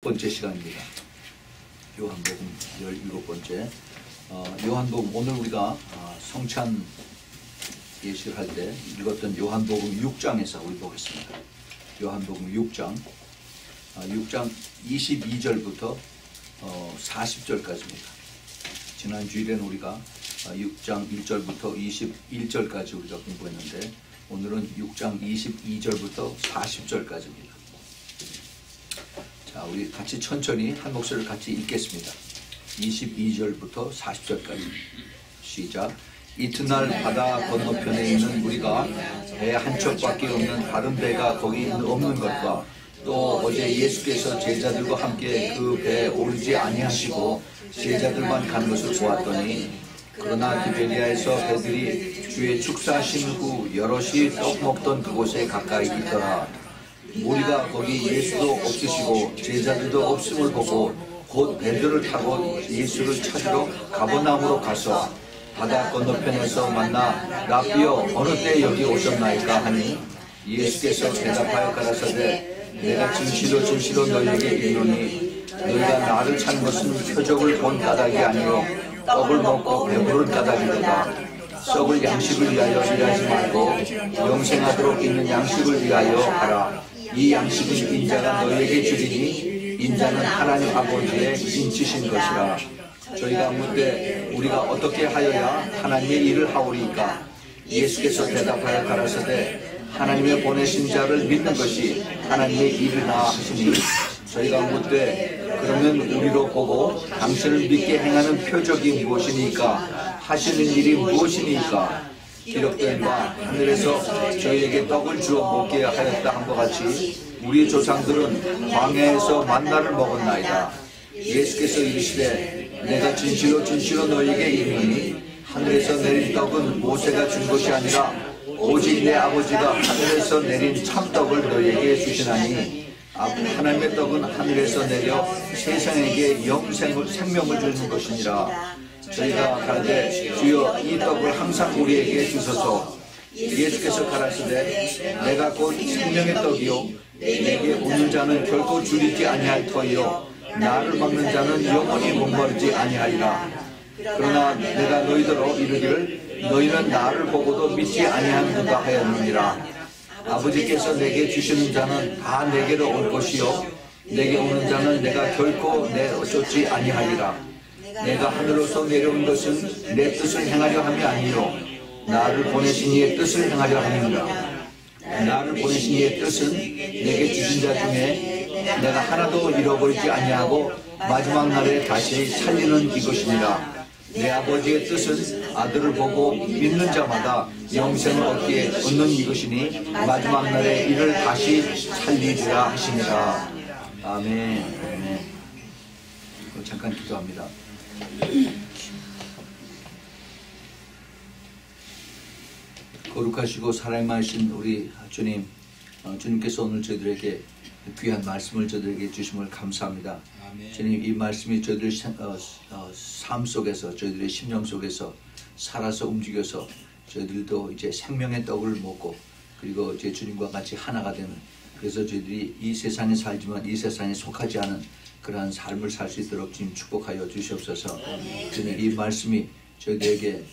번째 시간입니다. 요한복음 17번째. 요한복음 오늘 우리가 성찬 예식을 할 때 읽었던 요한복음 6장에서 우리 보겠습니다. 요한복음 6장 22절부터 40절까지입니다. 지난 주일에는 우리가 6장 1절부터 21절까지 우리가 공부했는데 오늘은 6장 22절부터 40절까지입니다. 자, 우리 같이 천천히 한 목소리를 같이 읽겠습니다. 22절부터 40절까지 시작. 이튿날 바다 건너편에 있는 우리가 배 한 척밖에 없는 다른 배가 거기 없는 것과 또 어제 예수께서 제자들과 함께 그 배에 오르지 아니하시고 제자들만 간 것을 보았더니 그러나 디베리아에서 배들이 주의 축사하신 후 여럿이 떡 먹던 그곳에 가까이 있더라. 우리가 거기 예수도 없으시고 제자들도 없음을 보고 곧 배들을 타고 예수를 찾으러 가버나움으로 가서 바다 건너편에서 만나 라비여 어느 때 여기 오셨나이까 하니 예수께서 대답하여 가라사대 내가 진실로 진실로 너희에게 이르노니 너희가 나를 찾는 것은 표적을 본 까닭이 아니요 떡을 먹고 배부른 까닭이로다. 썩을 양식을 위하여 일하지 말고 영생하도록 있는 양식을 위하여 하라. 이 양식은 인자가 너희에게 주리니 인자는 하나님 아버지의 인치신 것이라. 저희가 묻되 우리가 어떻게 하여야 하나님의 일을 하오리까? 예수께서 대답하여 가라사대 하나님의 보내신 자를 믿는 것이 하나님의 일이나 하시니 저희가 묻되 그러면 우리로 보고 당신을 믿게 행하는 표적이 무엇이니까? 하시는 일이 무엇이니까? 기록된 바 하늘에서 저희에게 떡을 주어 먹게 하였다 한 것 같이 우리 조상들은 광야에서 만나를 먹었나이다. 예수께서 이르시되 내가 진실로 진실로 너희에게 이르노니 하늘에서 내린 떡은 모세가 준 것이 아니라 오직 내 아버지가 하늘에서 내린 참떡을 너희에게 주시나니 하나님의 떡은 하늘에서 내려 세상에게 생명을 주는 것이니라. 저희가 가라되 주여 이 떡을 항상 우리에게 주소서. 예수께서 가라사대 내가 곧 생명의 떡이요 내게 오는 자는 결코 줄이지 아니할 터이요 나를 막는 자는 영원히 목마르지 아니하리라. 그러나 내가 너희더러 이르기를 너희는 나를 보고도 믿지 아니하는가 하였느니라. 아버지께서 내게 주시는 자는 다 내게로 올 것이요 내게 오는 자는 내가 결코 내쫓지 아니하리라. 내가 하늘로서 내려온 것은 내 뜻을 행하려 함이 아니요 나를 보내신 이의 뜻을 행하려 함이니라. 나를 보내신 이의 뜻은 내게 주신 자 중에 내가 하나도 잃어버리지 아니하고 마지막 날에 다시 살리는 이것이니라. 내 아버지의 뜻은 아들을 보고 믿는 자마다 영생을 얻는 이것이니 마지막 날에 이를 다시 살리리라 하시니라. 아멘. 아멘. 잠깐 기도합니다. 거룩하시고 사랑이 많으신 우리 주님, 주님께서 오늘 저희들에게 귀한 말씀을 저희들에게 주심을 감사합니다. 아멘. 주님, 이 말씀이 저희들의 삶 속에서 저희들의 심령 속에서 살아서 움직여서 저희들도 이제 생명의 떡을 먹고 그리고 이제 주님과 같이 하나가 되는, 그래서 저희들이 이 세상에 살지만 이 세상에 속하지 않은 그러한 삶을 살 수 있도록 주님 축복하여 주시옵소서. 주님, 이 말씀이 저희들에게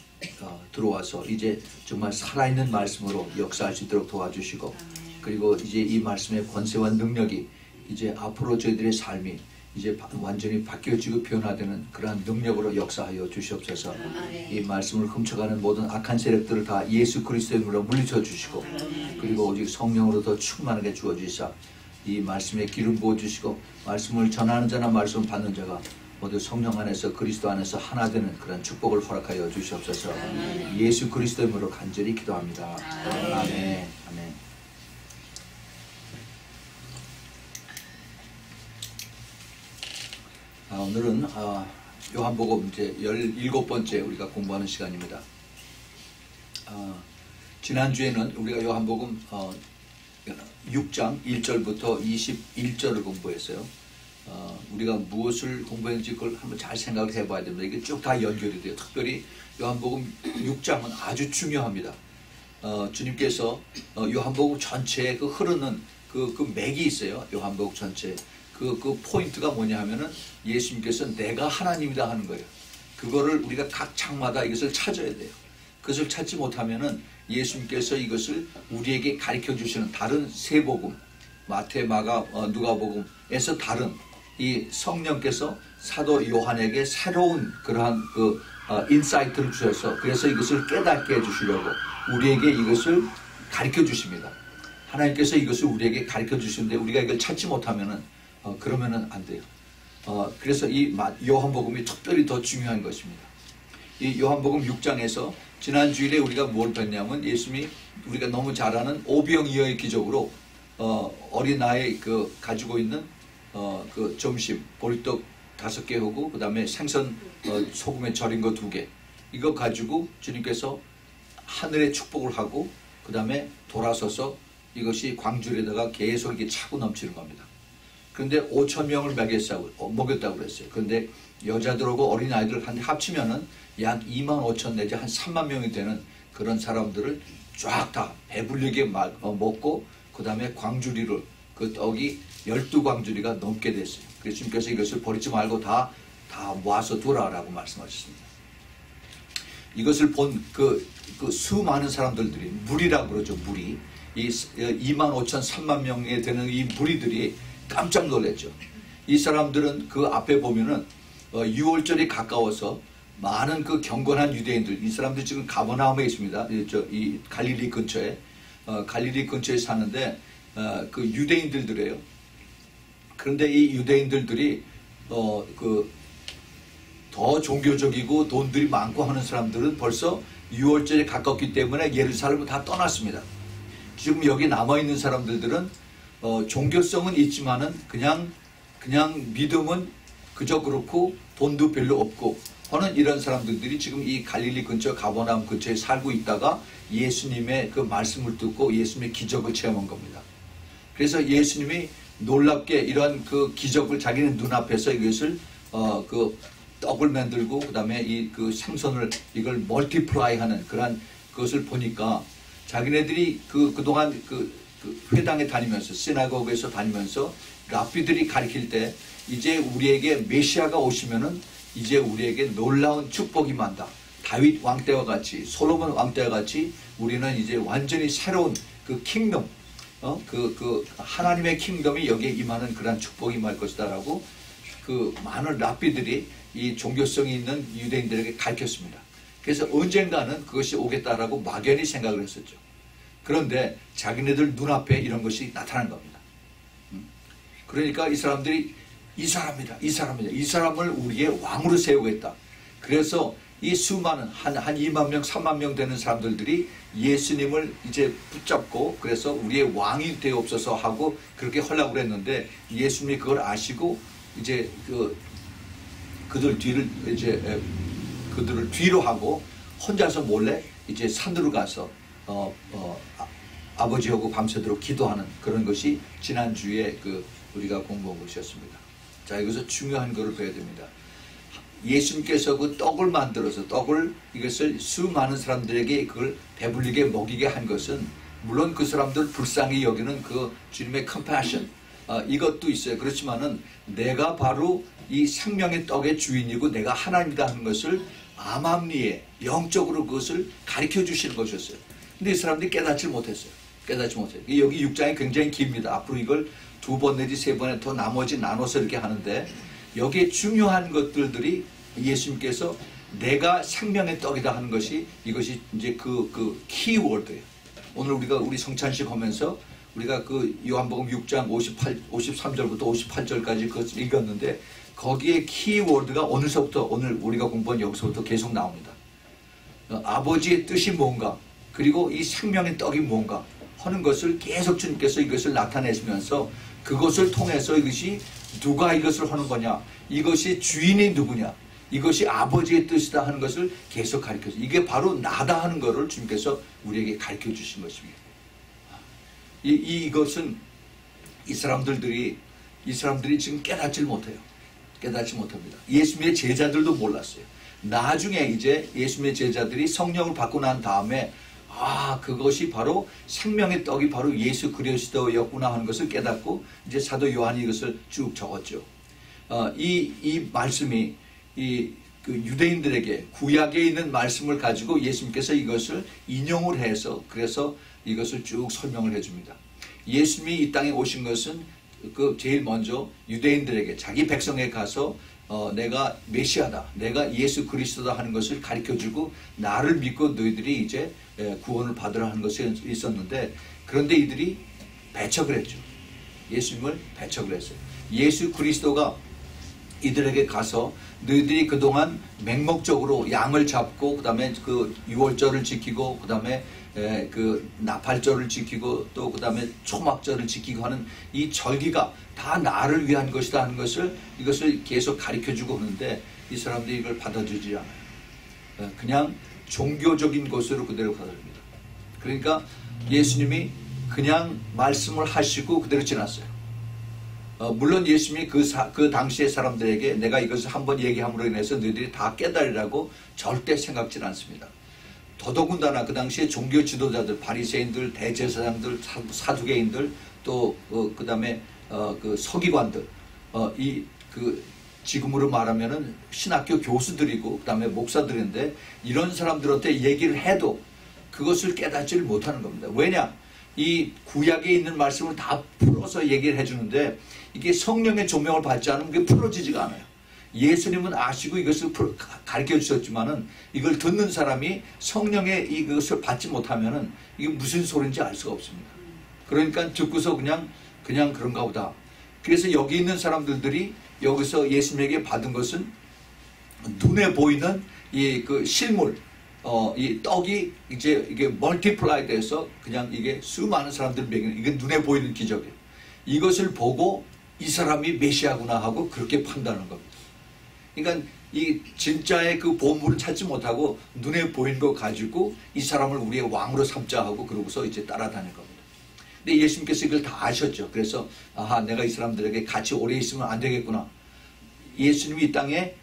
들어와서 이제 정말 살아있는 말씀으로 역사할 수 있도록 도와주시고 그리고 이제 이 말씀의 권세와 능력이 이제 앞으로 저희들의 삶이 이제 완전히 바뀌어지고 변화되는 그러한 능력으로 역사하여 주시옵소서. 이 말씀을 훔쳐가는 모든 악한 세력들을 다 예수 그리스도의 이름으로 물리쳐 주시고 그리고 오직 성령으로 더 충만하게 주어주시사 이 말씀에 기름 부어주시고 말씀을 전하는 자나 말씀을 받는 자가 모두 성령 안에서 그리스도 안에서 하나 되는 그런 축복을 허락하여 주시옵소서. 예수 그리스도의 이름으로 간절히 기도합니다. 아멘. 아멘. 오늘은 요한복음 이제 17번째 우리가 공부하는 시간입니다. 지난주에는 우리가 요한복음 6장 1절부터 21절을 공부했어요. 우리가 무엇을 공부했는지 그걸 한번 잘 생각을 해봐야 됩니다. 이게 쭉 다 연결이 돼요. 특별히 요한복음 6장은 아주 중요합니다. 주님께서 요한복음 전체에 그 흐르는 그 맥이 있어요. 요한복음 전체 그 포인트가 뭐냐 하면은 예수님께서 내가 하나님이다 하는 거예요. 그거를 우리가 각 장마다 이것을 찾아야 돼요. 그것을 찾지 못하면은 예수님께서 이것을 우리에게 가르쳐 주시는 다른 세 복음, 마태, 마가, 누가복음에서 다른 이 성령께서 사도 요한에게 새로운 그러한 인사이트를 주셔서 그래서 이것을 깨닫게 해주시려고 우리에게 이것을 가르쳐 주십니다. 하나님께서 이것을 우리에게 가르쳐 주시는데 우리가 이걸 찾지 못하면은 그러면은 안 돼요. 그래서 이 요한복음이 특별히 더 중요한 것입니다. 이 요한복음 6장에서 지난 주일에 우리가 뭘 뵀냐면 예수님이 우리가 너무 잘 아는 오병이어의 기적으로 어린아이 가지고 있는 그 점심 보리떡 5개 하고 그 다음에 생선 소금에 절인 거 2개 이거 가지고 주님께서 하늘의 축복을 하고 그 다음에 돌아서서 이것이 광줄에다가 계속 이렇게 차고 넘치는 겁니다. 그런데 5,000명을 먹였다고 그랬어요. 그런데 여자들하고 어린아이들 합치면은 약 25,000 내지 한 3만 명이 되는 그런 사람들을 쫙 다 배불리게 먹고 그 다음에 광주리를 그 떡이 12광주리가 넘게 됐어요. 그래서 주님께서 이것을 버리지 말고 다 모아서 두라라고 말씀하셨습니다. 이것을 본 그 수많은 사람들이 무리라고 그러죠. 무리. 이 25,000, 3만 명에 되는 이 무리들이 깜짝 놀랐죠. 이 사람들은 그 앞에 보면은 6월절이 가까워서 많은 그 경건한 유대인들, 이 사람들 지금 가버나움에 있습니다. 이 갈릴리 근처에 갈릴리 근처에 사는데 그 유대인들이에요. 그런데 이 유대인들이 더 종교적이고 돈들이 많고 하는 사람들은 벌써 6월절에 가깝기 때문에 예루살렘을 다 떠났습니다. 지금 여기 남아있는 사람들은 종교성은 있지만은 그냥 믿음은 그저 그렇고 돈도 별로 없고 하는 이런 사람들이 지금 이 갈릴리 근처 가버나움 근처에 살고 있다가 예수님의 그 말씀을 듣고 예수님의 기적을 체험한 겁니다. 그래서 예수님이 놀랍게 이러한 그 기적을 자기는 눈앞에서 이것을 그 떡을 만들고 그 다음에 이 그 생선을 이걸 멀티플라이 하는 그런 것을 보니까 자기네들이 그동안 그 회당에 다니면서 시나고그에서 다니면서 랍비들이 가르칠 때 이제 우리에게 메시아가 오시면은 이제 우리에게 놀라운 축복이 많다. 다윗 왕 때와 같이 솔로몬 왕 때와 같이 우리는 이제 완전히 새로운 그 킹덤 그 하나님의 킹덤이 여기에 임하는 그런 축복이 임할 것이다라고 그 많은 랍비들이 이 종교성이 있는 유대인들에게 가르쳤습니다. 그래서 언젠가는 그것이 오겠다라고 막연히 생각을 했었죠. 그런데 자기네들 눈앞에 이런 것이 나타난 겁니다. 그러니까 이 사람들이 이 사람을 우리의 왕으로 세우겠다. 그래서 이 수많은 한 2만 명, 3만 명 되는 사람들이 예수님을 이제 붙잡고 그래서 우리의 왕이 되옵소서 하고 그렇게 하려고 했는데 예수님이 그걸 아시고 이제 그들을 뒤로 하고 혼자서 몰래 이제 산으로 가서 아버지하고 밤새도록 기도하는 그런 것이 지난주에 우리가 공부한 것이었습니다. 자, 여기서 중요한 것을 배워야 됩니다. 예수님께서 그 떡을 만들어서 이것을 수많은 사람들에게 그걸 배불리게 먹이게 한 것은 물론 그 사람들 불쌍히 여기는 그 주님의 컴패션 이것도 있어요. 그렇지만은 내가 바로 이 생명의 떡의 주인이고 내가 하나님이다 하는 것을 암암리에 영적으로 그것을 가르쳐 주시는 것이었어요. 근데 이 사람들이 깨닫지 못했어요. 여기 6장이 굉장히 깁니다. 앞으로 이걸 2번 내지 3번에 더 나머지 나눠서 이렇게 하는데 여기에 중요한 것들이 예수님께서 내가 생명의 떡이다 하는 것이 이것이 이제 그 키워드예요. 오늘 우리 성찬식 하면서 우리가 그 요한복음 6장 53절부터 58절까지 그것을 읽었는데 거기에 키워드가 오늘 우리가 공부한 여기서부터 계속 나옵니다. 아버지의 뜻이 뭔가 그리고 이 생명의 떡이 뭔가 하는 것을 계속 주님께서 이것을 나타내시면서 그것을 통해서 이것이 누가 이것을 하는 거냐 이것이 주인이 누구냐 이것이 아버지의 뜻이다 하는 것을 계속 가르쳐서 이게 바로 나다 하는 것을 주님께서 우리에게 가르쳐 주신 것입니다. 이것은 이 사람들이 지금 깨닫질 못합니다. 예수님의 제자들도 몰랐어요. 나중에 이제 예수님의 제자들이 성령을 받고 난 다음에 아, 그것이 바로 생명의 떡이 바로 예수 그리스도였구나 하는 것을 깨닫고 이제 사도 요한이 이것을 쭉 적었죠. 이 말씀이 그 유대인들에게 구약에 있는 말씀을 가지고 예수님께서 이것을 인용을 해서 그래서 이것을 쭉 설명을 해줍니다. 예수님이 이 땅에 오신 것은 그 제일 먼저 유대인들에게 자기 백성에 가서 내가 메시아다, 내가 예수 그리스도다 하는 것을 가르쳐주고 나를 믿고 너희들이 이제 구원을 받으라 하는 것이 있었는데, 그런데 이들이 배척을 했죠. 예수님을 배척을 했어요. 예수 그리스도가 이들에게 가서 너희들이 그동안 맹목적으로 양을 잡고 그 다음에 그 유월절을 지키고 그 다음에 그 나팔절을 지키고 또 그 다음에 초막절을 지키고 하는 이 절기가 다 나를 위한 것이다 하는 것을 이것을 계속 가르쳐주고 하는데 이 사람들이 이걸 받아주지 않아요. 그냥 종교적인 것으로 그대로 받아줍니다. 그러니까 예수님이 그냥 말씀을 하시고 그대로 지났어요. 물론 예수님이 그 당시의 사람들에게 내가 이것을 한번 얘기함으로 인해서 너희들이 다 깨달으라고 절대 생각지는 않습니다. 더더군다나 그 당시에 종교 지도자들, 바리새인들, 대제사장들, 사두개인들, 또 그 다음에 그 서기관들, 지금으로 말하면은 신학교 교수들이고 그 다음에 목사들인데 이런 사람들한테 얘기를 해도 그것을 깨닫지를 못하는 겁니다. 왜냐? 이 구약에 있는 말씀을 다 풀어서 얘기를 해주는데 이게 성령의 조명을 받지 않으면 그게 풀어지지가 않아요. 예수님은 아시고 이것을 가르쳐 주셨지만은 이걸 듣는 사람이 성령의 이것을 받지 못하면은 이게 무슨 소리인지 알 수가 없습니다. 그러니까 듣고서 그냥 그런가 보다. 그래서 여기 있는 사람들이 여기서 예수님에게 받은 것은 눈에 보이는 그 실물, 이 떡이 이제 이게 멀티플라이 돼서 그냥 이게 수많은 사람들 먹이는 이게 눈에 보이는 기적이에요. 이것을 보고 이 사람이 메시아구나 하고 그렇게 판단하는 겁니다. 그러니까 이 진짜의 그 보물을 찾지 못하고 눈에 보이는 거 가지고 이 사람을 우리의 왕으로 삼자 하고 그러고서 이제 따라다닐 겁니다. 근데 예수님께서 이걸 다 아셨죠. 그래서 아하, 내가 이 사람들에게 같이 오래 있으면 안 되겠구나. 예수님이 이 땅에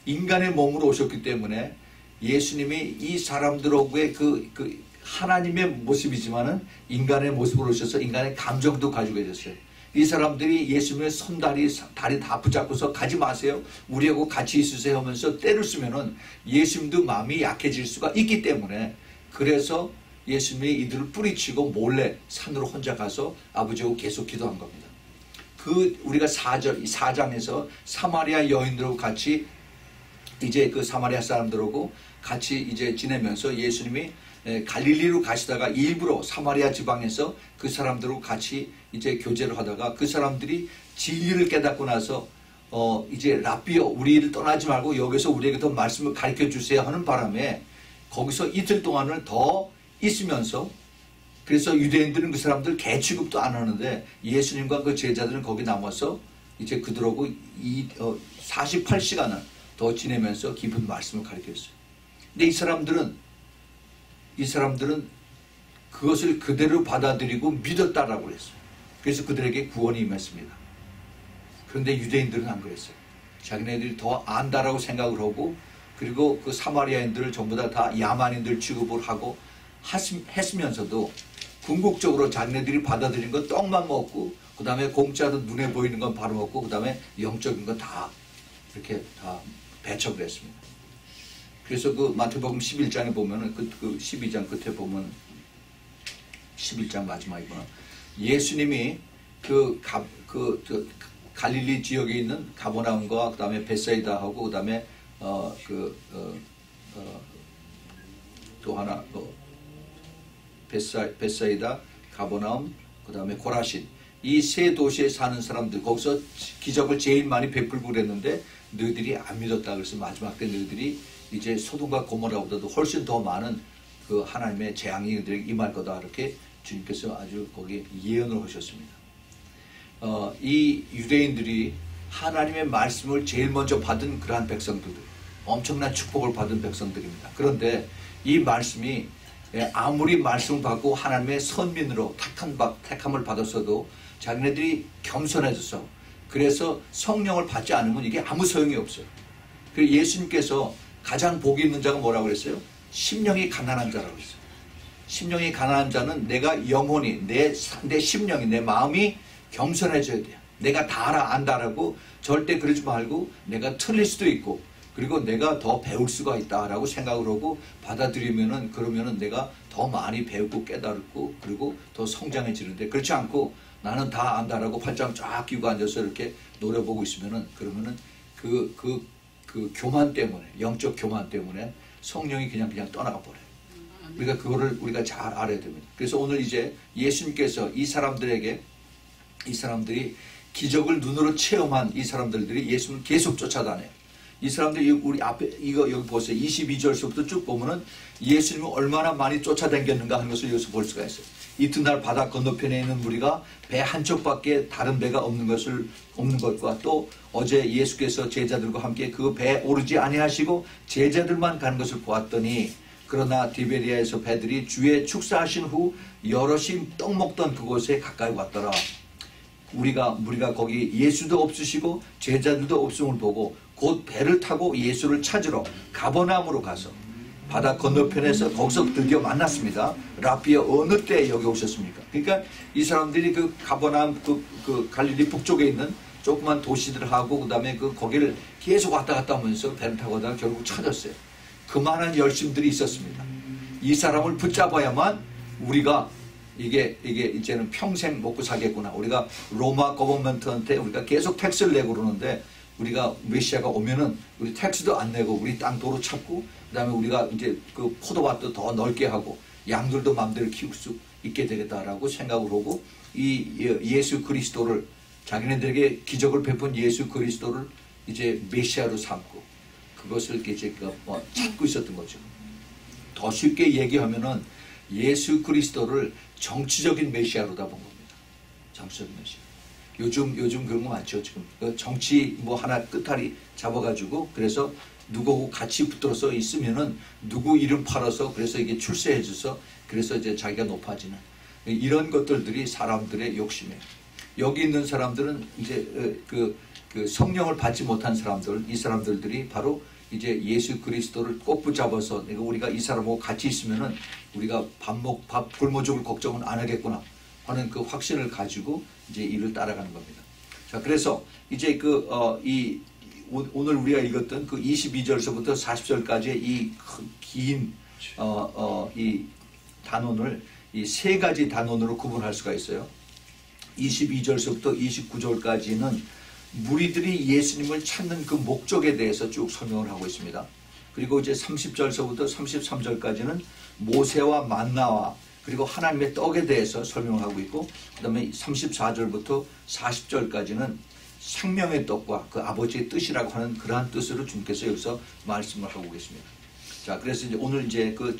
인간의 몸으로 오셨기 때문에 예수님이 이 사람들하고의 그 하나님의 모습이지만은 인간의 모습으로 오셔서 인간의 감정도 가지고 계셨어요. 이 사람들이 예수님의 손다리 다리 다 붙잡고서 가지 마세요, 우리하고 같이 있으세요 하면서 때를 쓰면은 예수님도 마음이 약해질 수가 있기 때문에 그래서 예수님이 이들을 뿌리치고 몰래 산으로 혼자 가서 아버지하고 계속 기도한 겁니다. 우리가 4장에서 사마리아 여인들하고 같이 이제 그 사마리아 사람들하고 같이 이제 지내면서 예수님이 갈릴리로 가시다가 일부러 사마리아 지방에서 그 사람들하고 같이 이제 교제를 하다가 그 사람들이 진리를 깨닫고 나서 이제 랍비여 우리를 떠나지 말고 여기서 우리에게 더 말씀을 가르쳐 주세요 하는 바람에 거기서 이틀 동안을 더 있으면서 그래서 유대인들은 그 사람들 개 취급도 안 하는데 예수님과 그 제자들은 거기 남아서 이제 그들하고 48시간을 더 지내면서 깊은 말씀을 가르쳤어요. 근데 이 사람들은 그것을 그대로 받아들이고 믿었다라고 했어요. 그래서 그들에게 구원이 임했습니다. 그런데 유대인들은 안 그랬어요. 자기네들이 더 안다라고 생각을 하고 그리고 그 사마리아인들을 전부 다 야만인들 취급을 하고 했으면서도 궁극적으로 자기네들이 받아들인 건 떡만 먹고 그 다음에 공짜로 눈에 보이는 건 바로 먹고 그 다음에 영적인 건 다 이렇게 다 배척을 했습니다. 그래서 그 마태복음 11장에 보면은 그 12장 끝에 보면 11장 마지막이구나. 예수님이 갈릴리 지역에 있는 가버나움과 그 다음에 베사이다하고 그 다음에 또 하나 베사이다, 가버나움, 그 다음에 고라신 이 세 도시에 사는 사람들 거기서 기적을 제일 많이 베풀고 그랬는데 너희들이 안 믿었다. 그래서 마지막 때 너희들이 이제 소돔과 고모라보다도 훨씬 더 많은 그 하나님의 재앙이 그들에게 임할 거다. 이렇게 주님께서 아주 거기에 예언을 하셨습니다. 이 유대인들이 하나님의 말씀을 제일 먼저 받은 그러한 백성들, 엄청난 축복을 받은 백성들입니다. 그런데 이 말씀이 아무리 말씀을 받고 하나님의 선민으로 택함을 받았어도 자기네들이 겸손해져서 그래서 성령을 받지 않으면 이게 아무 소용이 없어요. 그래서 예수님께서 가장 복이 있는 자가 뭐라고 그랬어요? 심령이 가난한 자라고 했어요. 심령이 가난한 자는 내가 영혼이 내 심령이 내 마음이 겸손해져야 돼요. 내가 다 알아 안다라고 절대 그러지 말고 내가 틀릴 수도 있고 그리고 내가 더 배울 수가 있다라고 생각을 하고 받아들이면은 그러면은 내가 더 많이 배우고 깨달고 그리고 더 성장해지는데 그렇지 않고 나는 다 안다라고 팔짱 쫙 끼고 앉아서 이렇게 노려보고 있으면은 그러면은 그 교만 때문에 영적 교만 때문에 성령이 그냥 떠나가 버려요. 우리가 그거를 우리가 잘 알아야 됩니다. 그래서 오늘 이제 예수님께서 이 사람들이 기적을 눈으로 체험한 이 사람들이 예수님을 계속 쫓아다녀요. 이 사람들이 우리 앞에 이거 여기 보세요. 22절서부터 쭉 보면은 예수님을 얼마나 많이 쫓아다녔는가 하는 것을 여기서 볼 수가 있어요. 이튿날 바다 건너편에 있는 무리가 배 한쪽밖에 다른 배가 없는 것과 또 어제 예수께서 제자들과 함께 그 배에 오르지 아니하시고 제자들만 가는 것을 보았더니 그러나 디베리아에서 배들이 주의 축사하신 후 여럿이 떡 먹던 그곳에 가까이 왔더라. 무리가 거기 예수도 없으시고 제자들도 없음을 보고 곧 배를 타고 예수를 찾으러 가버나움으로 가서 바다 건너편에서 거기서 드디어 만났습니다. 라비아 어느 때 여기 오셨습니까? 그러니까 이 사람들이 그 가버나움 그 갈릴리 북쪽에 있는 조그만 도시들하고 그다음에 거기를 계속 왔다 갔다 하면서 배를 타고 가다가 결국 찾았어요. 그만한 열심들이 있었습니다. 이 사람을 붙잡아야만 우리가 이게 이제는 평생 먹고 살겠구나. 우리가 로마 거버먼트한테 우리가 계속 텍스를 내고 그러는데 우리가 메시아가 오면은 우리 텍스도 안 내고 우리 땅 도로 찾고 그다음에 우리가 이제 그 포도밭도 더 넓게 하고 양들도 마음대로 키울 수 있게 되겠다라고 생각을 하고 이 예수 그리스도를 자기네들에게 기적을 베푼 예수 그리스도를 이제 메시아로 삼고 그것을 이제 찾고 있었던 거죠. 더 쉽게 얘기하면은 예수 그리스도를 정치적인 메시아로다 본 겁니다. 정치적인 메시아. 요즘 그런 거 많죠. 지금 정치 하나 끝다리 잡아가지고 그래서 누구하고 같이 붙들어서 있으면은 누구 이름 팔아서 그래서 이게 출세해줘서 그래서 이제 자기가 높아지는 이런 것들이 사람들의 욕심이에요. 여기 있는 사람들은 이제 그 성령을 받지 못한 사람들, 이 사람들이 바로 이제 예수 그리스도를 꼭 붙잡아서 우리가 이 사람하고 같이 있으면은 우리가 굶어죽을 걱정은 안 하겠구나 하는 그 확신을 가지고 이제 이를 따라가는 겁니다. 자, 그래서 이제 오늘 우리가 읽었던 그 22절서부터 40절까지의 이 긴 이 단원을 이 세 가지 단원으로 구분할 수가 있어요. 22절서부터 29절까지는 무리들이 예수님을 찾는 그 목적에 대해서 쭉 설명을 하고 있습니다. 그리고 이제 30절서부터 33절까지는 모세와 만나와 그리고 하나님의 떡에 대해서 설명을 하고 있고 그 다음에 34절부터 40절까지는 생명의 떡과 그 아버지의 뜻이라고 하는 그러한 뜻으로 주님께서 여기서 말씀을 하고 계십니다. 자, 그래서 이제 오늘 이제 그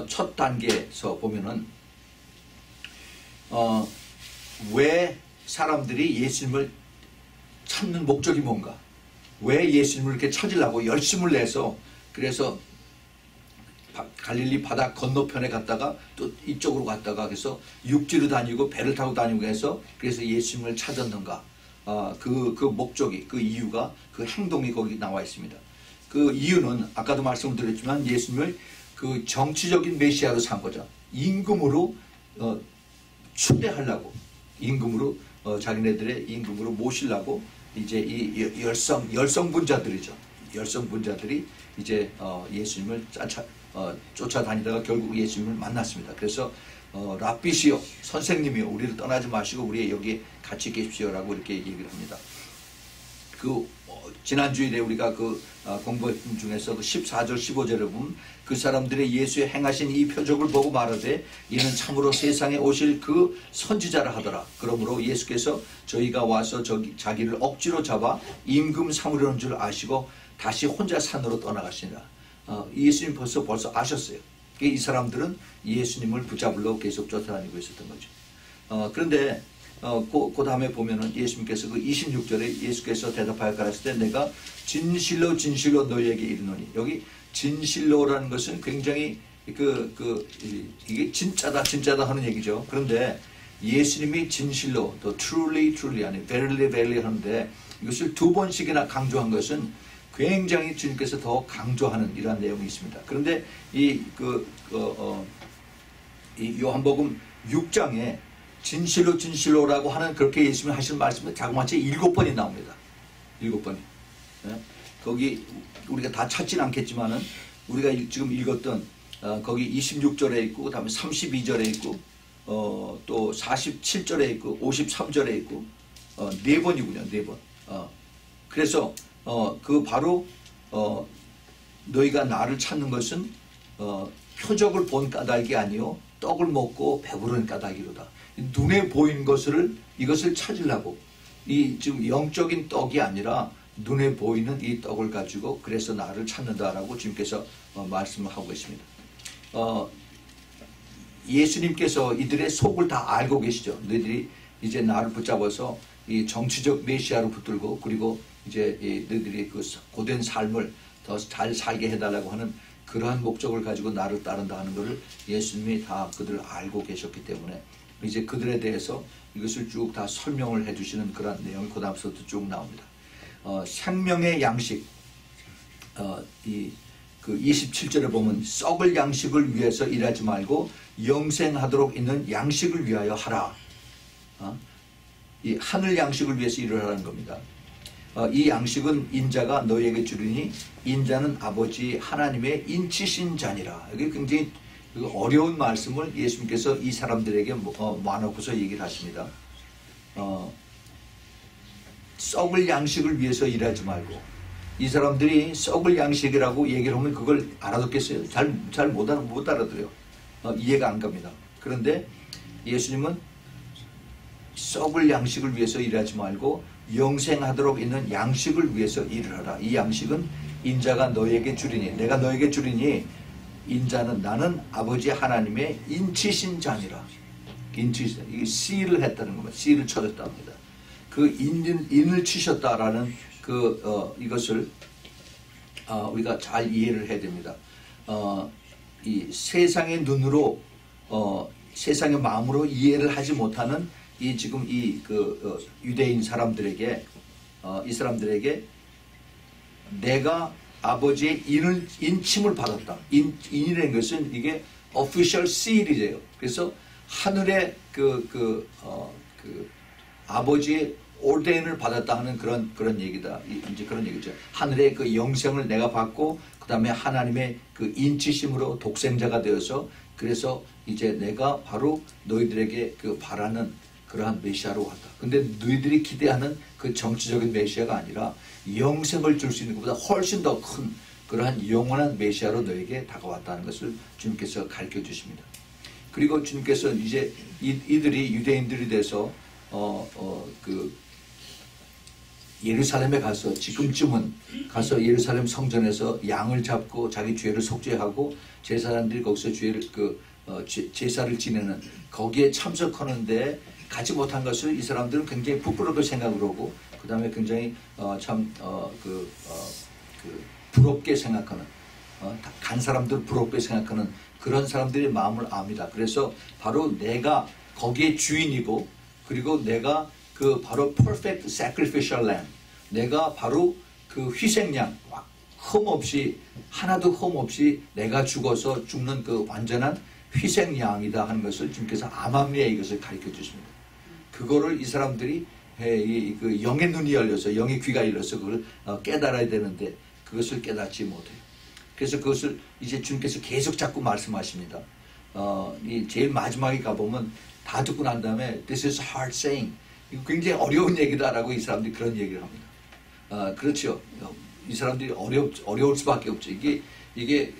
첫 단계에서 보면은 왜 사람들이 예수님을 찾는 목적이 뭔가? 왜 예수님을 이렇게 찾으려고 열심을 내서 그래서 갈릴리 바다 건너편에 갔다가 또 이쪽으로 갔다가 그래서 육지로 다니고 배를 타고 다니고 해서 그래서 예수님을 찾았는가? 그 목적이 그 이유가 그 행동이 거기 나와 있습니다. 그 이유는 아까도 말씀을 드렸지만 예수님을 그 정치적인 메시아로 삼 거죠. 임금으로 추대하려고 임금으로 자기네들의 임금으로 모시려고 이제 이 열성분자들이죠. 열성분자들이 이제 예수님을 쫓아다니다가 결국 예수님을 만났습니다. 그래서 랍비시오 선생님이요 우리를 떠나지 마시고 우리 여기 같이 계십시오라고 이렇게 얘기를 합니다. 지난 주일에 우리가 공부 중에서 14절 15절에 보면 그 사람들의 예수의 행하신 이 표적을 보고 말하되 이는 참으로 세상에 오실 그 선지자라 하더라. 그러므로 예수께서 저희가 와서 자기를 억지로 잡아 임금 삼으려는 줄 아시고 다시 혼자 산으로 떠나가시니라. 예수님 벌써 아셨어요. 이 사람들은 예수님을 붙잡으려고 계속 쫓아다니고 있었던 거죠. 그런데 그 다음에 보면은 예수님께서 그 26절에 예수께서 대답하여 가라사대 때 내가 진실로 진실로 너희에게 이르노니 여기 진실로라는 것은 굉장히 이게 진짜다 하는 얘기죠. 그런데 예수님이 진실로 또 truly 아니 verily 하는데 이것을 두 번씩이나 강조한 것은 굉장히 주님께서 더 강조하는 이러한 내용이 있습니다. 그런데 이 요한복음 6장에 진실로 진실로라고 하는 그렇게 예수님이 하시는 말씀이 자그마치 7번이 나옵니다. 7번이. 예? 거기 우리가 다 찾지는 않겠지만은 우리가 지금 읽었던 거기 26절에 있고 그다음에 32절에 있고 또 47절에 있고 53절에 있고 4번이군요. 4번. 그래서 그 바로 너희가 나를 찾는 것은 표적을 본 까닭이 아니요 떡을 먹고 배부른 까닭이로다. 눈에 보이는 것을 이것을 찾으려고 이 지금 영적인 떡이 아니라 눈에 보이는 이 떡을 가지고 그래서 나를 찾는다라고 주님께서 말씀을 하고 있습니다. 예수님께서 이들의 속을 다 알고 계시죠. 너희들이 이제 나를 붙잡아서 이 정치적 메시아로 붙들고 그리고 이제 너희들이 그 고된 삶을 더 잘 살게 해달라고 하는 그러한 목적을 가지고 나를 따른다 하는 것을 예수님이 다 그들을 알고 계셨기 때문에 이제 그들에 대해서 이것을 쭉 다 설명을 해주시는 그런 내용이 그 다음부터 쭉 나옵니다. 생명의 양식, 그 27절에 보면 썩을 양식을 위해서 일하지 말고 영생하도록 있는 양식을 위하여 하라. 이 하늘 양식을 위해서 일을 하라는 겁니다. 이 양식은 인자가 너희에게 주리니 인자는 아버지 하나님의 인치신 자니라. 이게 굉장히 어려운 말씀을 예수님께서 이 사람들에게 모아놓고서 얘기를 하십니다. 썩을 양식을 위해서 일하지 말고 이 사람들이 썩을 양식이라고 얘기를 하면 그걸 알아듣겠어요? 잘 못 알아들어요. 이해가 안 갑니다. 그런데 예수님은 썩을 양식을 위해서 일하지 말고 영생하도록 있는 양식을 위해서 일을 하라. 이 양식은 인자가 너에게 주리니 내가 너에게 주리니 인자는 나는 아버지 하나님의 인치신 자니라. 인치신 이게 씨를 했다는 겁니다. 씨를 쳐줬다 합니다. 그 인을 치셨다라는 이것을 우리가 잘 이해를 해야 됩니다. 이 세상의 눈으로 세상의 마음으로 이해를 하지 못하는 이 지금 유대인 사람들에게 이 사람들에게 내가 아버지의 인침을 받았다. 인이라는 것은 이게 official seal이래요. 그래서 하늘의 아버지의 ordain을 받았다 하는 그런 얘기다. 이제 그런 얘기죠. 하늘의 그 영생을 내가 받고 그 다음에 하나님의 그 인치심으로 독생자가 되어서 그래서 이제 내가 바로 너희들에게 그 바라는 그러한 메시아로 왔다. 근데 너희들이 기대하는 그 정치적인 메시아가 아니라 영생을 줄 수 있는 것보다 훨씬 더 큰 그러한 영원한 메시아로 너에게 다가왔다는 것을 주님께서 가르쳐 주십니다. 그리고 주님께서 이제 이들이 유대인들이 돼서 예루살렘에 가서 지금쯤은 가서 예루살렘 성전에서 양을 잡고 자기 죄를 속죄하고 제사장들이 거기서 제사를 지내는 거기에 참석하는데 가지 못한 것을 이 사람들은 굉장히 부끄럽게 생각을 하고 그 다음에 굉장히 부럽게 생각하는 간 사람들 부럽게 생각하는 그런 사람들의 마음을 압니다. 그래서 바로 내가 거기에 주인이고 그리고 내가 그 바로 perfect sacrificial lamb 내가 바로 그 희생양 흠 없이 하나도 흠 없이 내가 죽어서 죽는 그 완전한 희생양이다 하는 것을 주님께서 암암리에 이것을 가르쳐 주십니다. 그거를 이 사람들이 그 영의 눈이 열려서 영의 귀가 열려서 그걸 깨달아야 되는데 그것을 깨닫지 못해요. 그래서 그것을 이제 주님께서 계속 자꾸 말씀하십니다. 이 제일 마지막에 가보면 다 듣고 난 다음에 This is hard saying. 이거 굉장히 어려운 얘기다라고 이 사람들이 그런 얘기를 합니다. 그렇죠. 이 사람들이 어려울 수밖에 없죠. 이게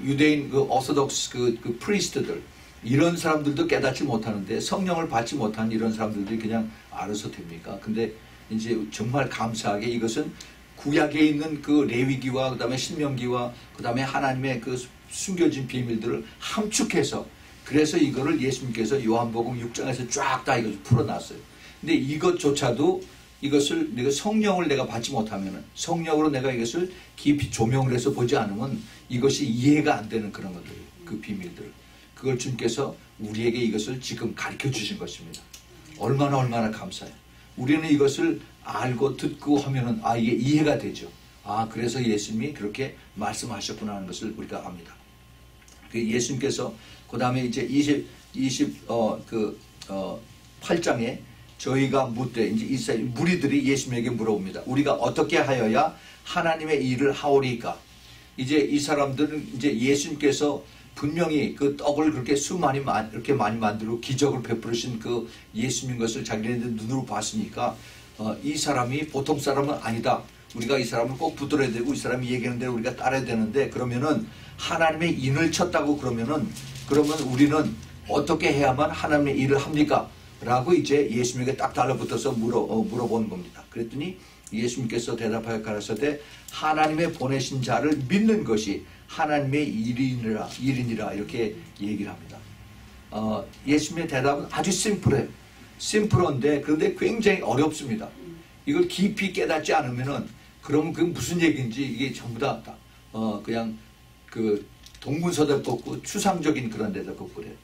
유대인 그 오소독스 그 프리스트들 이런 사람들도 깨닫지 못하는데 성령을 받지 못한 이런 사람들이 그냥 알아서 됩니까? 근데 이제 정말 감사하게 이것은 구약에 있는 그 레위기와 그다음에 신명기와 그다음에 하나님의 그 숨겨진 비밀들을 함축해서 그래서 이거를 예수님께서 요한복음 6장에서 쫙 다 이것을 풀어놨어요. 근데 이것조차도 이것을 내가 성령을 내가 받지 못하면은 성령으로 내가 이것을 깊이 조명을 해서 보지 않으면 이것이 이해가 안 되는 그런 것들, 그 비밀들. 그걸 주님께서 우리에게 이것을 지금 가르쳐 주신 것입니다. 얼마나 감사해요. 우리는 이것을 알고 듣고 하면은 이게 이해가 되죠. 그래서 예수님이 그렇게 말씀하셨구나 하는 것을 우리가 압니다. 예수님께서 그 다음에 이제 8장에 저희가 묻되 이제 이스라엘 무리들이 예수님에게 물어봅니다. 우리가 어떻게 하여야 하나님의 일을 하오리까? 이제 이 사람들은 이제 예수님께서 분명히 그 떡을 그렇게 이렇게 많이 만들고 기적을 베푸신 그 예수님 것을 자기네들 눈으로 봤으니까 이 사람이 보통 사람은 아니다. 우리가 이 사람을 꼭 붙들어야 되고 이 사람이 얘기하는 대로 우리가 따라야 되는데 그러면은 하나님의 인을 쳤다고 그러면 우리는 어떻게 해야만 하나님의 일을 합니까? 라고 이제 예수님에게 딱 달라붙어서 물어보는 겁니다. 그랬더니 예수님께서 대답하여 가라사대 하나님의 보내신 자를 믿는 것이 하나님의 일이니라 이렇게 얘기를 합니다. 예수님의 대답은 아주 심플해요. 심플한데 그런데 굉장히 어렵습니다. 이걸 깊이 깨닫지 않으면은 그러면 그게 무슨 얘기인지 이게 전부 다 그냥 그 동문서답 같고 추상적인 그런 데다 같고 그래요.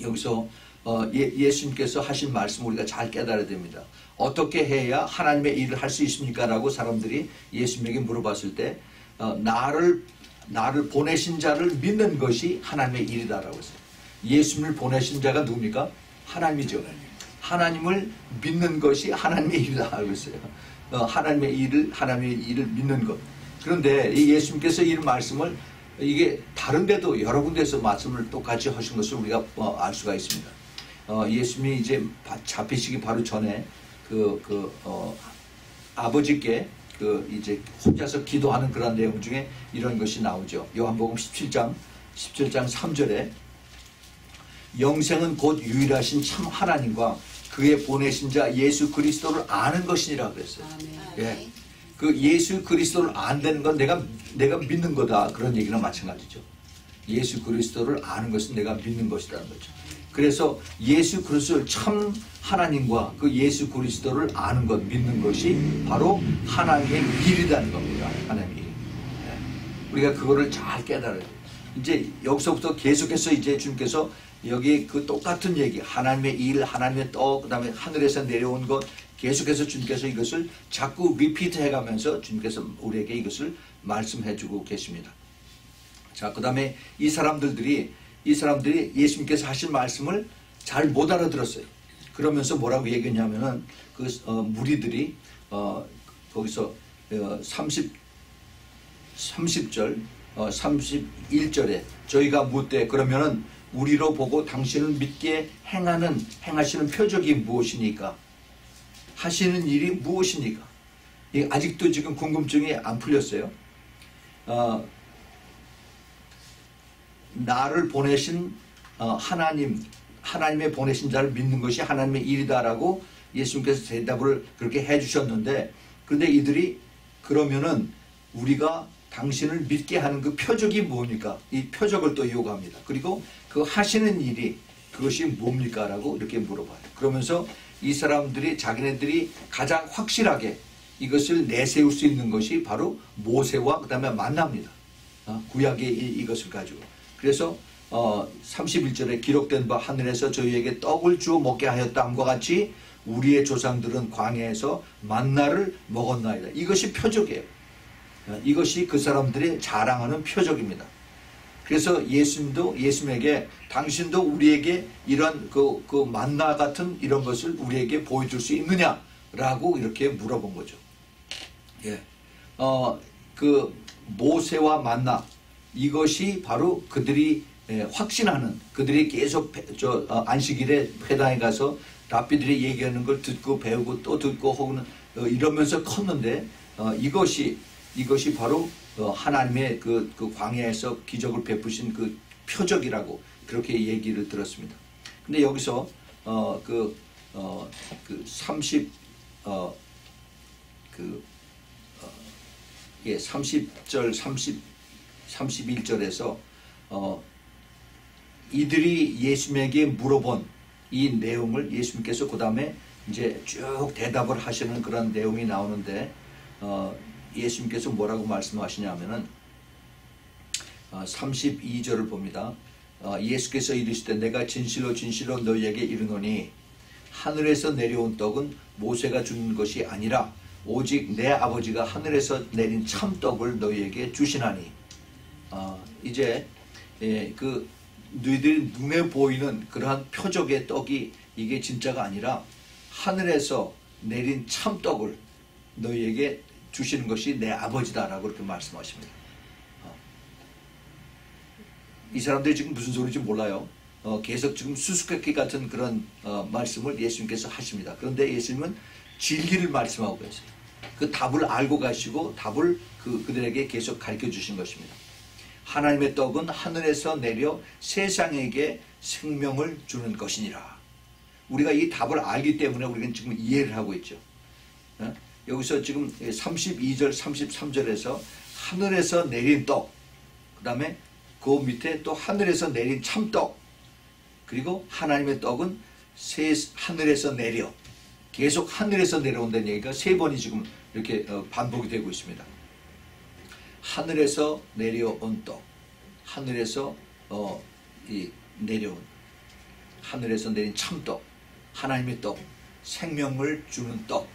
여기서 예수님께서 하신 말씀 우리가 잘 깨달아야 됩니다. 어떻게 해야 하나님의 일을 할 수 있습니까? 라고 사람들이 예수님에게 물어봤을 때 나를 보내신 자를 믿는 것이 하나님의 일이다라고 했어요. 예수님을 보내신 자가 누굽니까? 하나님이죠. 하나님을 믿는 것이 하나님의 일이라고 했어요. 하나님의 일을 믿는 것. 그런데 이 예수님께서 이 말씀을 이게 다른 데도 여러 군데에서 말씀을 똑같이 하신 것을 우리가 알 수가 있습니다. 예수님이 이제 잡히시기 바로 전에 아버지께 이제 혼자서 기도하는 그런 내용 중에 이런 것이 나오죠. 요한복음 17장 3절에 영생은 곧 유일하신 참 하나님과 그의 보내신 자 예수 그리스도를 아는 것이니라 그랬어요. 예. 그 예수 그리스도를 안다는 건 내가 믿는 거다. 그런 얘기랑 마찬가지죠. 예수 그리스도를 아는 것은 내가 믿는 것이라는 거죠. 그래서 예수 그리스도를 참 하나님과 그 예수 그리스도를 아는 것, 믿는 것이 바로 하나님의 일이라는 겁니다. 하나님의 일. 네. 우리가 그거를 잘 깨달아야 돼요. 이제 여기서부터 계속해서 이제 주님께서 여기 그 똑같은 얘기, 하나님의 일, 하나님의 떡, 그 다음에 하늘에서 내려온 것, 계속해서 주님께서 이것을 자꾸 리피트 해가면서 주님께서 우리에게 이것을 말씀해주고 계십니다. 자, 그 다음에 이 사람들이 예수님께서 하신 말씀을 잘 못 알아들었어요. 그러면서 뭐라고 얘기했냐면은 그 무리들이 거기서 30절 31절에 저희가 묻되 그러면은 우리로 보고 당신을 믿게 행하시는 표적이 무엇이니까? 하시는 일이 무엇이니까? 아직도 지금 궁금증이 안 풀렸어요. 나를 보내신 하나님의 보내신 자를 믿는 것이 하나님의 일이다라고 예수님께서 대답을 그렇게 해주셨는데, 그런데 이들이 그러면은 우리가 당신을 믿게 하는 그 표적이 뭡니까? 이 표적을 또 요구합니다. 그리고 그 하시는 일이 그것이 뭡니까? 라고 이렇게 물어봐요. 그러면서 이 사람들이 자기네들이 가장 확실하게 이것을 내세울 수 있는 것이 바로 모세와 그 다음에 만나입니다. 구약의 이것을 가지고. 그래서 31절에 기록된 바 하늘에서 저희에게 떡을 주어 먹게 하였다함과 같이 우리의 조상들은 광야에서 만나를 먹었나이다. 이것이 표적이에요. 이것이 그 사람들이 자랑하는 표적입니다. 그래서 예수님에게 당신도 우리에게 이런 그 만나 같은 이런 것을 우리에게 보여줄 수 있느냐라고 이렇게 물어본 거죠. 예. 그 모세와 만나 이것이 바로 그들이 확신하는, 그들이 계속 안식일에 회당에 가서 랍비들이 얘기하는 걸 듣고 배우고 또 듣고 혹은 이러면서 컸는데 이것이 바로 하나님의 그 광야에서 기적을 베푸신 그 표적이라고 그렇게 얘기를 들었습니다. 근데 여기서 30절 31절에서 이들이 예수님에게 물어본 이 내용을 예수님께서 그 다음에 이제 쭉 대답을 하시는 그런 내용이 나오는데 예수님께서 뭐라고 말씀하시냐면은 32절을 봅니다. 예수께서 이르시되 내가 진실로 진실로 너희에게 이르노니 하늘에서 내려온 떡은 모세가 준 것이 아니라 오직 내 아버지가 하늘에서 내린 참떡을 너희에게 주시나니. 이제 그 너희들이 눈에 보이는 그러한 표적의 떡이 이게 진짜가 아니라 하늘에서 내린 참떡을 너희에게 주시는 것이 내 아버지다라고 그렇게 말씀하십니다. 이 사람들이 지금 무슨 소리인지 몰라요. 계속 지금 수수께끼 같은 그런 말씀을 예수님께서 하십니다. 그런데 예수님은 진리를 말씀하고 계세요. 그 답을 알고 가시고 답을 그들에게 계속 가르쳐 주신 것입니다. 하나님의 떡은 하늘에서 내려 세상에게 생명을 주는 것이니라. 우리가 이 답을 알기 때문에 우리는 지금 이해를 하고 있죠. 여기서 지금 32절 33절에서 하늘에서 내린 떡, 그 다음에 그 밑에 또 하늘에서 내린 참떡, 그리고 하나님의 떡은 하늘에서 내려, 계속 하늘에서 내려온다는 얘기가 세 번이 지금 이렇게 반복이 되고 있습니다. 하늘에서 내려온 떡, 하늘에서 내려온, 하늘에서 내린 참떡, 하나님의 떡, 생명을 주는 떡.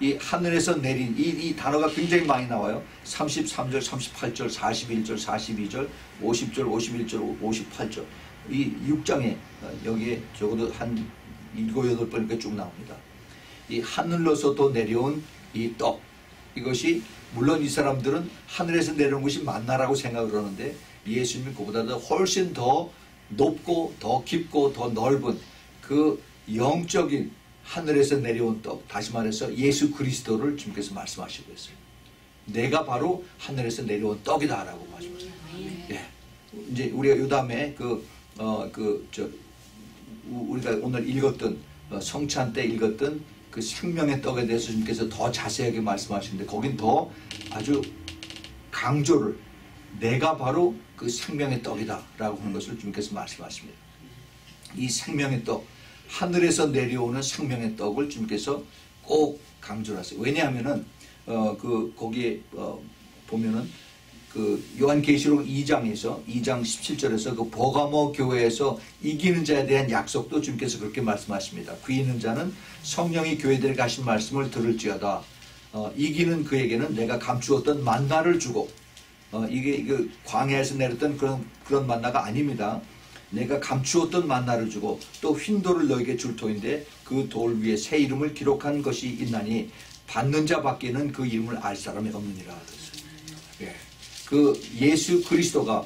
이 하늘에서 내린 이 단어가 굉장히 많이 나와요. 33절, 38절, 41절, 42절, 50절, 51절, 58절. 이 6장에 여기에 적어도 한 7, 8번이니까 쭉 나옵니다. 이 하늘로서도 내려온 이 떡, 이것이 물론 이 사람들은 하늘에서 내려온 것이 만나라고 생각을 하는데 예수님이 그보다도 훨씬 더 높고 더 깊고 더 넓은 그 영적인 하늘에서 내려온 떡, 다시 말해서 예수 그리스도를 주님께서 말씀하시고 있어요. 내가 바로 하늘에서 내려온 떡이다 라고 말씀하셨어요. 예. 이제 우리가 요 다음에 우리가 오늘 읽었던 성찬 때 읽었던 그 생명의 떡에 대해서 주님께서 더 자세하게 말씀하시는데 거긴 더 아주 강조를 내가 바로 그 생명의 떡이다 라고 하는 것을 주님께서 말씀하십니다. 이 생명의 떡, 하늘에서 내려오는 생명의 떡을 주님께서 꼭 강조를 하세요. 왜냐하면은 거기에 보면은 그 요한계시록 2장에서 2장 17절에서 그 버가모 교회에서 이기는 자에 대한 약속도 주님께서 그렇게 말씀하십니다. 귀 있는 자는 성령이 교회들에게 하신 말씀을 들을지어다. 이기는 그에게는 내가 감추었던 만나를 주고 이게 광야에서 내렸던 그런 만나가 아닙니다. 내가 감추었던 만나를 주고 또 흰 돌을 너에게 줄 터인데 그 돌 위에 새 이름을 기록한 것이 있나니 받는 자밖에는 그 이름을 알 사람이 없느니라. 예. 그 예수 그리스도가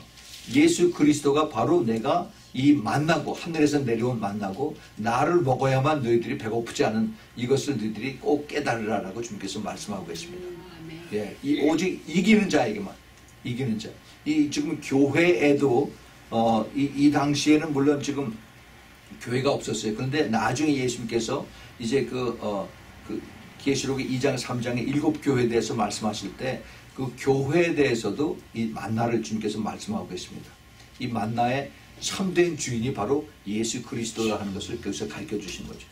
바로 내가 이 만나고 하늘에서 내려온 만나고 나를 먹어야만 너희들이 배고프지 않은 이것을 너희들이 꼭 깨달으라라고 주님께서 말씀하고 계십니다. 예. 오직 이기는 자에게만, 이기는 자. 이 지금 교회에도 이 당시에는 물론 지금 교회가 없었어요. 그런데 나중에 예수님께서 이제 계시록 2장 3장의 7교회에 대해서 말씀하실 때 그 교회에 대해서도 이 만나를 주님께서 말씀하고 계십니다. 이 만나의 참된 주인이 바로 예수 그리스도라 하는 것을 거기서 가르쳐 주신 거죠.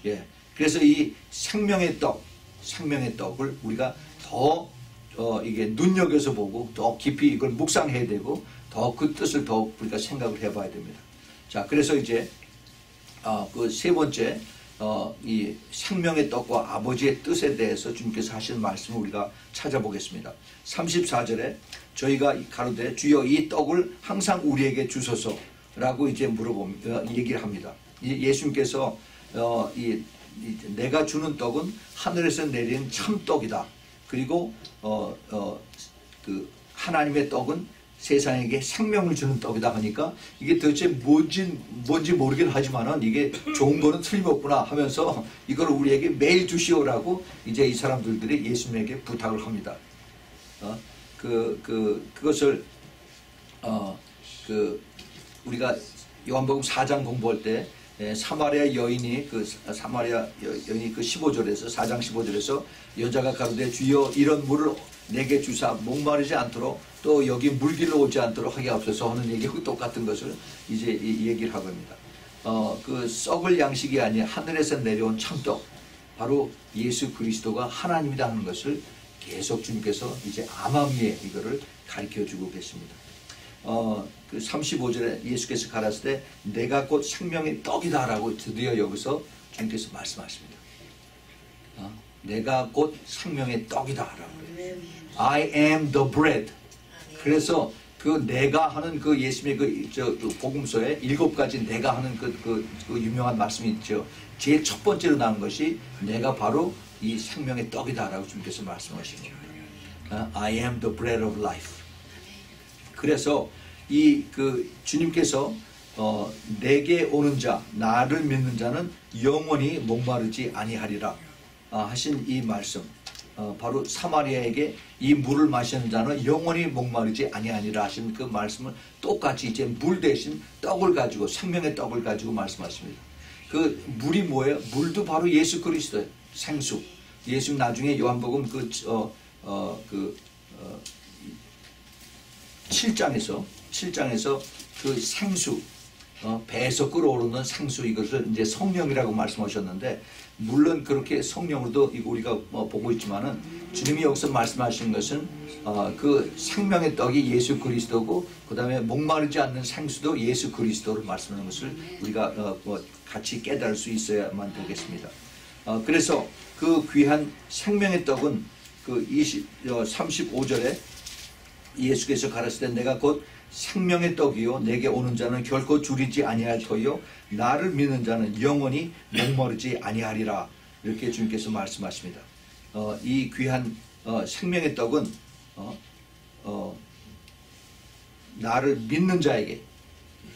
예. 그래서 이 생명의 떡을 우리가 더 이게 눈여겨서 보고 더 깊이 이걸 묵상해야 되고 더 그 뜻을 더 우리가 생각을 해봐야 됩니다. 자, 그래서 이제 그 세 번째 이 생명의 떡과 아버지의 뜻에 대해서 주님께서 하시는 말씀을 우리가 찾아보겠습니다. 34절에 저희가 가로되 주여 이 떡을 항상 우리에게 주소서라고 이제 얘기를 합니다. 예수님께서 내가 주는 떡은 하늘에서 내린 참떡이다. 그리고 그 하나님의 떡은 세상에게 생명을 주는 떡이다 하니까 이게 도대체 뭔지 모르긴 하지만은 이게 좋은 거는 틀림없구나 하면서 이걸 우리에게 매일 주시오라고 이제 이 사람들이 예수님에게 부탁을 합니다. 그것을 우리가 요한복음 4장 공부할 때 사마리아 여인이 그 15절에서 4장 15절에서 여자가 가로되 주여 이런 물을 내게 주사 목마르지 않도록 또 여기 물길로 오지 않도록 하게 하옵소서 하는 얘기하고 똑같은 것을 이제 얘기를 하고 있습니다. 그 썩을 양식이 아닌 하늘에서 내려온 참떡, 바로 예수 그리스도가 하나님이다 하는 것을 계속 주님께서 이제 암암리에 이거를 가르쳐 주고 계십니다. 그 35절에 예수께서 가라사대 때 내가 곧 생명의 떡이다 라고 드디어 여기서 주님께서 말씀하십니다. 내가 곧 생명의 떡이다 라고. I am the bread. 그래서 그 내가 하는 그 예수님의 그 복음서에 7가지 내가 하는 그 유명한 말씀이 있죠. 제일 첫 번째로 나온 것이 내가 바로 이 생명의 떡이다라고 주님께서 말씀하신 겁니다. I am the bread of life. 그래서 이 그 주님께서 내게 오는 자, 나를 믿는 자는 영원히 목마르지 아니하리라 하신 이 말씀. 바로 사마리아에게 이 물을 마시는 자는 영원히 목마르지 아니하니라 하신 그 말씀을 똑같이 이제 물 대신 떡을 가지고 생명의 떡을 가지고 말씀하십니다. 그 물이 뭐예요? 물도 바로 예수 그리스도예요. 생수. 예수 나중에 요한복음 7장에서 그 생수, 배에서 끓어오르는 생수, 이것을 이제 성령이라고 말씀하셨는데, 물론 그렇게 성령으로도 우리가 보고 있지만은 주님이 여기서 말씀하시는 것은 그 생명의 떡이 예수 그리스도고, 그 다음에 목마르지 않는 생수도 예수 그리스도를 말씀하는 것을 우리가 같이 깨달을 수 있어야만 되겠습니다. 그래서 그 귀한 생명의 떡은 그 35절에 예수께서 가르치되 내가 곧 생명의 떡이요 내게 오는 자는 결코 줄이지 아니할 터이요 나를 믿는 자는 영원히 목마르지 아니하리라, 이렇게 주님께서 말씀하십니다. 이 귀한 생명의 떡은 나를 믿는 자에게,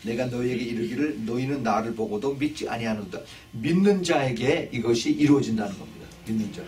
내가 너희에게 이르기를 너희는 나를 보고도 믿지 아니하는다, 믿는 자에게 이것이 이루어진다는 겁니다. 믿는 자.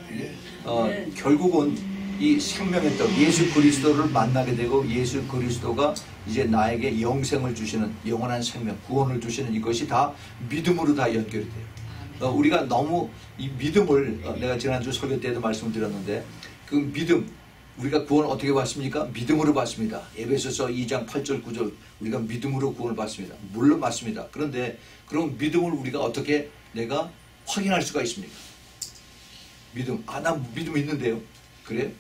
결국은 이 생명의 떡 예수 그리스도를 만나게 되고 예수 그리스도가 이제 나에게 영생을 주시는, 영원한 생명, 구원을 주시는, 이것이 다 믿음으로 다 연결이 돼요. 우리가 너무 이 믿음을, 내가 지난주 설교 때도 말씀을 드렸는데, 그 믿음, 우리가 구원을 어떻게 받습니까? 믿음으로 받습니다. 에베소서 2장 8절 9절 우리가 믿음으로 구원을 받습니다. 물론 받습니다. 그런데 그럼 믿음을 우리가 어떻게 내가 확인할 수가 있습니까? 믿음, 나 믿음 있는데요. 그래요?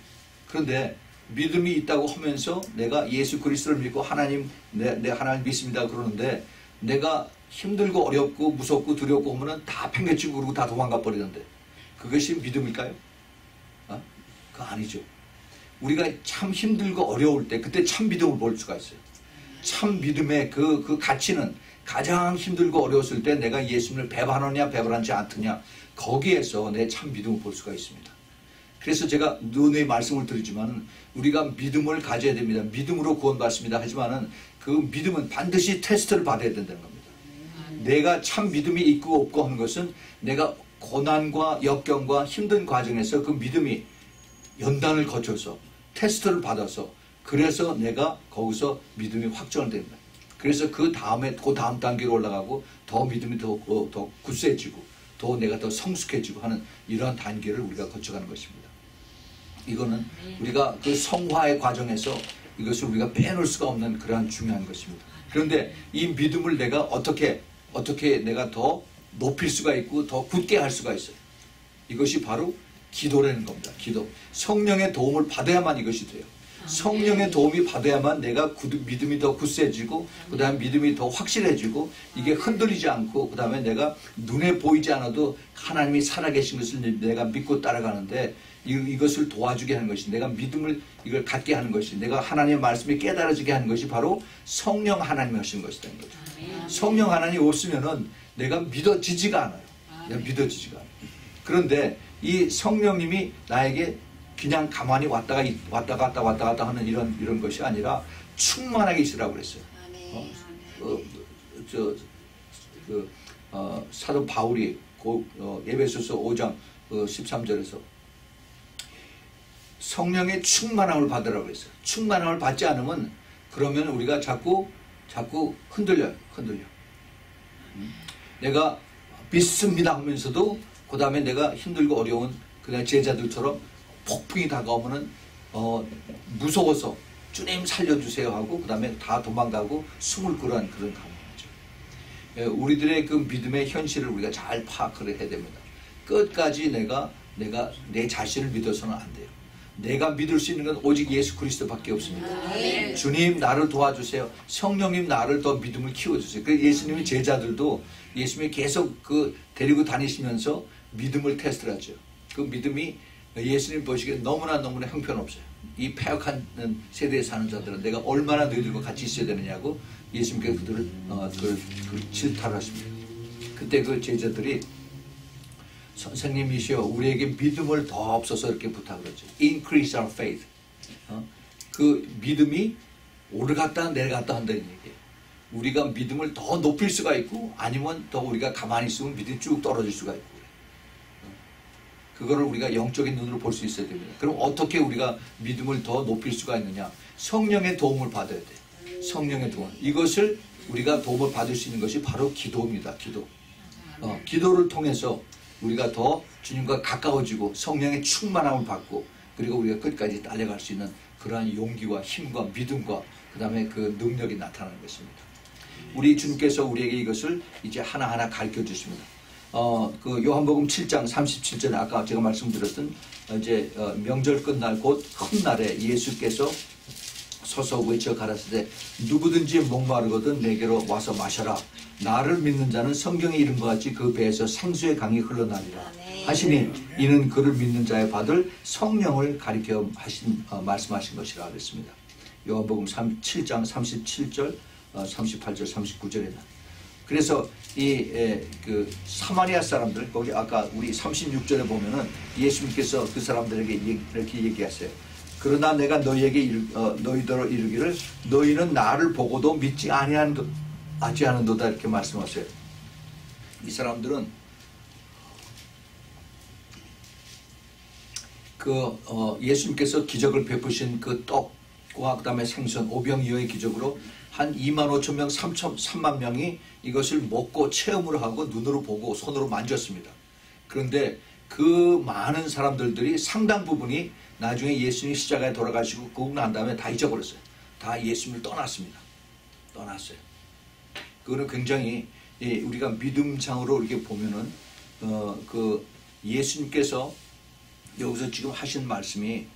그런데 믿음이 있다고 하면서 내가 예수 그리스도를 믿고 하나님, 내 하나님 믿습니다 그러는데, 내가 힘들고 어렵고 무섭고 두렵고 하면은 다 팽개치고 그러고 다 도망가 버리는데, 그것이 믿음일까요? 그거 아니죠. 우리가 참 힘들고 어려울 때 그때 참 믿음을 볼 수가 있어요. 참 믿음의 그 가치는 가장 힘들고 어려웠을 때 내가 예수님을 배반하느냐 배반하지 않느냐, 거기에서 내 참 믿음을 볼 수가 있습니다. 그래서 제가 누누이 말씀을 드리지만 우리가 믿음을 가져야 됩니다. 믿음으로 구원받습니다. 하지만은 그 믿음은 반드시 테스트를 받아야 된다는 겁니다. 내가 참 믿음이 있고 없고 하는 것은 내가 고난과 역경과 힘든 과정에서 그 믿음이 연단을 거쳐서 테스트를 받아서, 그래서 내가 거기서 믿음이 확정됩니다. 그래서 그 다음에 그 다음 단계로 올라가고 더 믿음이 더 굳세지고 더 내가 더 성숙해지고 하는 이러한 단계를 우리가 거쳐가는 것입니다. 이거는 우리가 그 성화의 과정에서 이것을 우리가 빼놓을 수가 없는 그러한 중요한 것입니다. 그런데 이 믿음을 내가 어떻게 내가 더 높일 수가 있고 더 굳게 할 수가 있어요. 이것이 바로 기도라는 겁니다. 기도. 성령의 도움을 받아야만 이것이 돼요. 성령의 도움이 받아야만 내가 믿음이 더 굳세지고, 그 다음에 믿음이 더 확실해지고, 이게 흔들리지 않고, 그 다음에 내가 눈에 보이지 않아도 하나님이 살아계신 것을 내가 믿고 따라가는데, 이것을 도와주게 하는 것이, 내가 믿음을 이걸 갖게 하는 것이, 내가 하나님의 말씀이 깨달아지게 하는 것이 바로 성령 하나님이 하시는 것이라는 거죠. 성령 하나님이 없으면은 내가 믿어지지가 않아요. 내가 믿어지지가 않아요. 그런데 이 성령님이 나에게 그냥 가만히 왔다 갔다 하는 이런 것이 아니라 충만하게 있으라고 그랬어요. 사도 바울이 에베소서 5장 13절에서 성령의 충만함을 받으라고 그랬어요. 충만함을 받지 않으면 그러면 우리가 자꾸 흔들려요. 내가 믿습니다 하면서도 그 다음에 내가 힘들고 어려운 그냥 제자들처럼 폭풍이 다가오면은 무서워서 주님 살려주세요 하고 그 다음에 다 도망가고 숨을 그러한 그런 감정이죠. 우리들의 그 믿음의 현실을 우리가 잘 파악을 해야 됩니다. 끝까지 내가 내 자신을 믿어서는 안 돼요. 내가 믿을 수 있는 건 오직 예수 그리스도밖에 없습니다. 주님 나를 도와주세요. 성령님 나를 더 믿음을 키워주세요. 그 예수님의 제자들도 예수님이 계속 데리고 다니시면서 믿음을 테스트를 하죠. 그 믿음이 예수님 보시기에 너무나 형편없어요. 이 폐역한 세대에 사는 자들은 내가 얼마나 너희들과 같이 있어야 되느냐고 예수님께서 그들을 질타를 하십니다. 그때 그 제자들이 선생님이시여 우리에게 믿음을 더 없어서 이렇게 부탁을 하죠. Increase our faith. 그 믿음이 오르갔다 내려갔다 한다는 얘기예요. 우리가 믿음을 더 높일 수가 있고 아니면 더 우리가 가만히 있으면 믿음이 쭉 떨어질 수가 있고 그거를 우리가 영적인 눈으로 볼 수 있어야 됩니다. 그럼 어떻게 우리가 믿음을 더 높일 수가 있느냐? 성령의 도움을 받아야 돼. 성령의 도움. 이것을 우리가 도움을 받을 수 있는 것이 바로 기도입니다. 기도. 기도를 통해서 우리가 더 주님과 가까워지고 성령의 충만함을 받고 그리고 우리가 끝까지 달려갈 수 있는 그러한 용기와 힘과 믿음과 그 다음에 그 능력이 나타나는 것입니다. 우리 주님께서 우리에게 이것을 이제 하나하나 가르쳐 주십니다. 그 요한복음 7장 37절에 아까 제가 말씀드렸던 이제 명절 끝날 곧 큰 날에 예수께서 서서 외쳐 가라사대 누구든지 목마르거든 내게로 와서 마셔라. 나를 믿는 자는 성경에 이른 것 같이 그 배에서 생수의 강이 흘러나리라 하시니 이는 그를 믿는 자의 받을 성령을 가리켜 말씀하신 것이라 하겠습니다. 요한복음 7장 37절 38절 39절에 그래서 그 사마리아 사람들 거기 아까 우리 36절에 보면은 예수님께서 그 사람들에게 이렇게 얘기하세요. 그러나 내가 너희더러 이르기를 너희는 나를 보고도 믿지 아니하는도다 이렇게 말씀하세요. 이 사람들은 예수님께서 기적을 베푸신 그 떡과 그 다음에 생선 오병이어의 기적으로 한 25,000명 3만 명이 이것을 먹고 체험을 하고 눈으로 보고 손으로 만졌습니다. 그런데 그 많은 사람들이 상당 부분이 나중에 예수님이 십자가에 돌아가시고 그러고 난 다음에 다 잊어버렸어요. 다 예수님을 떠났습니다. 떠났어요. 그거는 굉장히 우리가 믿음상으로 이렇게 보면은 그 예수님께서 여기서 지금 하신 말씀이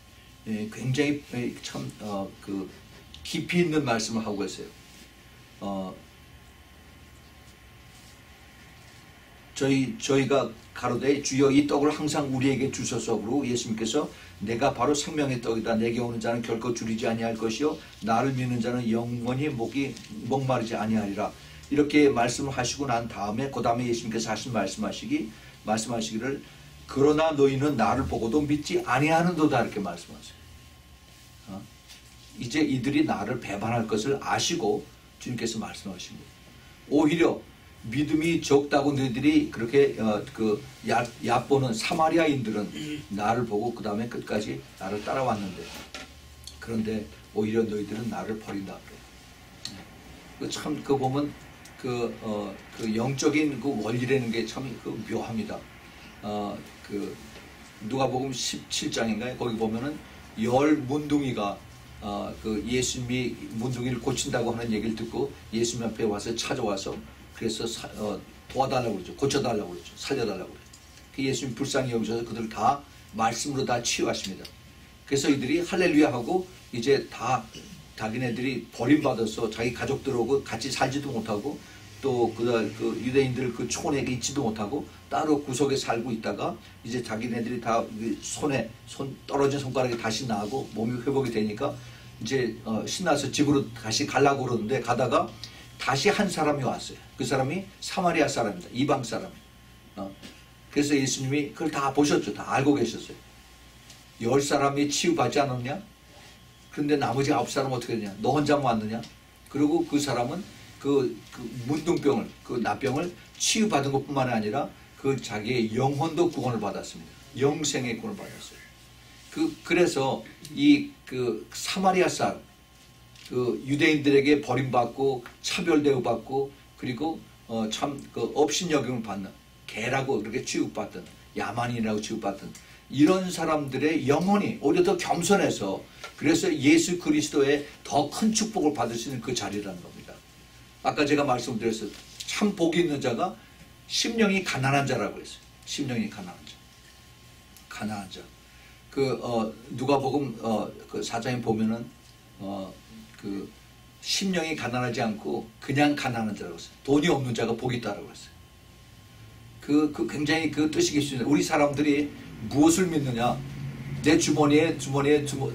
굉장히 참 그 깊이 있는 말씀을 하고 계세요. 저희가 가로되 주여 이 떡을 항상 우리에게 주소서 그러고 예수님께서 내가 바로 생명의 떡이다. 내게 오는 자는 결코 줄이지 아니할 것이요 나를 믿는 자는 영원히 목마르지 아니하리라. 이렇게 말씀을 하시고 난 다음에 그 다음에 예수님께서 하신 말씀하시기를 그러나 너희는 나를 보고도 믿지 아니하는도다 이렇게 말씀하세요. 이제 이들이 나를 배반할 것을 아시고 주님께서 말씀하신 거예요. 오히려 믿음이 적다고 너희들이 그렇게 얕보는 사마리아인들은 나를 보고 그 다음에 끝까지 나를 따라왔는데 그런데 오히려 너희들은 나를 버린다 그래요. 참 보면 그 영적인 그 원리라는 게 참 묘합니다. 누가복음 17장인가요? 거기 보면은 10 문둥이가 그 예수님이 문둥이를 고친다고 하는 얘기를 듣고 예수님 앞에 와서 찾아와서 그래서 도와달라고 그러죠. 고쳐달라고 그러죠. 살려달라고 그래요. 그 예수님 불쌍히 여기셔서 그들 다 말씀으로 다 치유하십니다. 그래서 이들이 할렐루야 하고 이제 다 자기네들이 버림받아서 자기 가족들하고 같이 살지도 못하고 또 그 유대인들 그 촌에 있지도 못하고 따로 구석에 살고 있다가 이제 자기네들이 다 손 떨어진 손가락이 다시 나고 몸이 회복이 되니까 이제 신나서 집으로 다시 가려고 그러는데 가다가 다시 한 사람이 왔어요. 그 사람이 사마리아 사람입니다. 이방 사람. 그래서 예수님이 그걸 다 보셨죠. 다 알고 계셨어요. 10사람이 치유받지 않았냐? 그런데 나머지 9사람은 어떻게 되냐? 너 혼자만 왔느냐? 그리고 그 사람은 그 문둥병을, 그 나병을 치유받은 것뿐만 아니라 그 자기의 영혼도 구원을 받았습니다. 영생의 구원을 받았어요. 그래서 그 사마리아 사람, 그 유대인들에게 버림받고 차별대우받고 그리고 참 그 업신여김을 받는 개라고 그렇게 취급받던 야만인이라고 취급받던 이런 사람들의 영혼이 오히려 더 겸손해서 그래서 예수 그리스도의 더 큰 축복을 받을 수 있는 그 자리라는 겁니다. 아까 제가 말씀드렸어요. 참 복이 있는 자가 심령이 가난한 자라고 했어요. 심령이 가난한 자. 가난한 자. 누가복음 그 4장에 보면은 그 심령이 가난하지 않고 그냥 가난한 자라고 했어요. 돈이 없는 자가 복이 있다라고 했어요. 굉장히 그 뜻이 깊습니다. 우리 사람들이 무엇을 믿느냐? 내 주머니에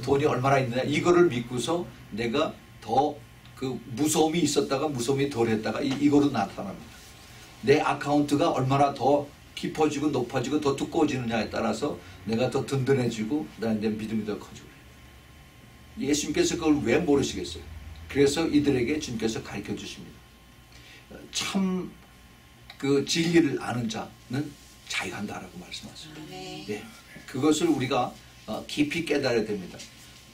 돈이 얼마나 있느냐 이거를 믿고서 내가 더 그 무서움이 있었다가 무서움이 덜했다가 이거로 나타납니다. 내 아카운트가 얼마나 더 깊어지고 높아지고 더 두꺼워지느냐에 따라서 내가 더 든든해지고 그다음에 내 믿음이 더 커지고. 예수님께서 그걸 왜 모르시겠어요? 그래서 이들에게 주님께서 가르쳐 주십니다. 참 그 진리를 아는 자는 자유한다라고 말씀하세요. 예, 그것을 우리가 깊이 깨달아야 됩니다.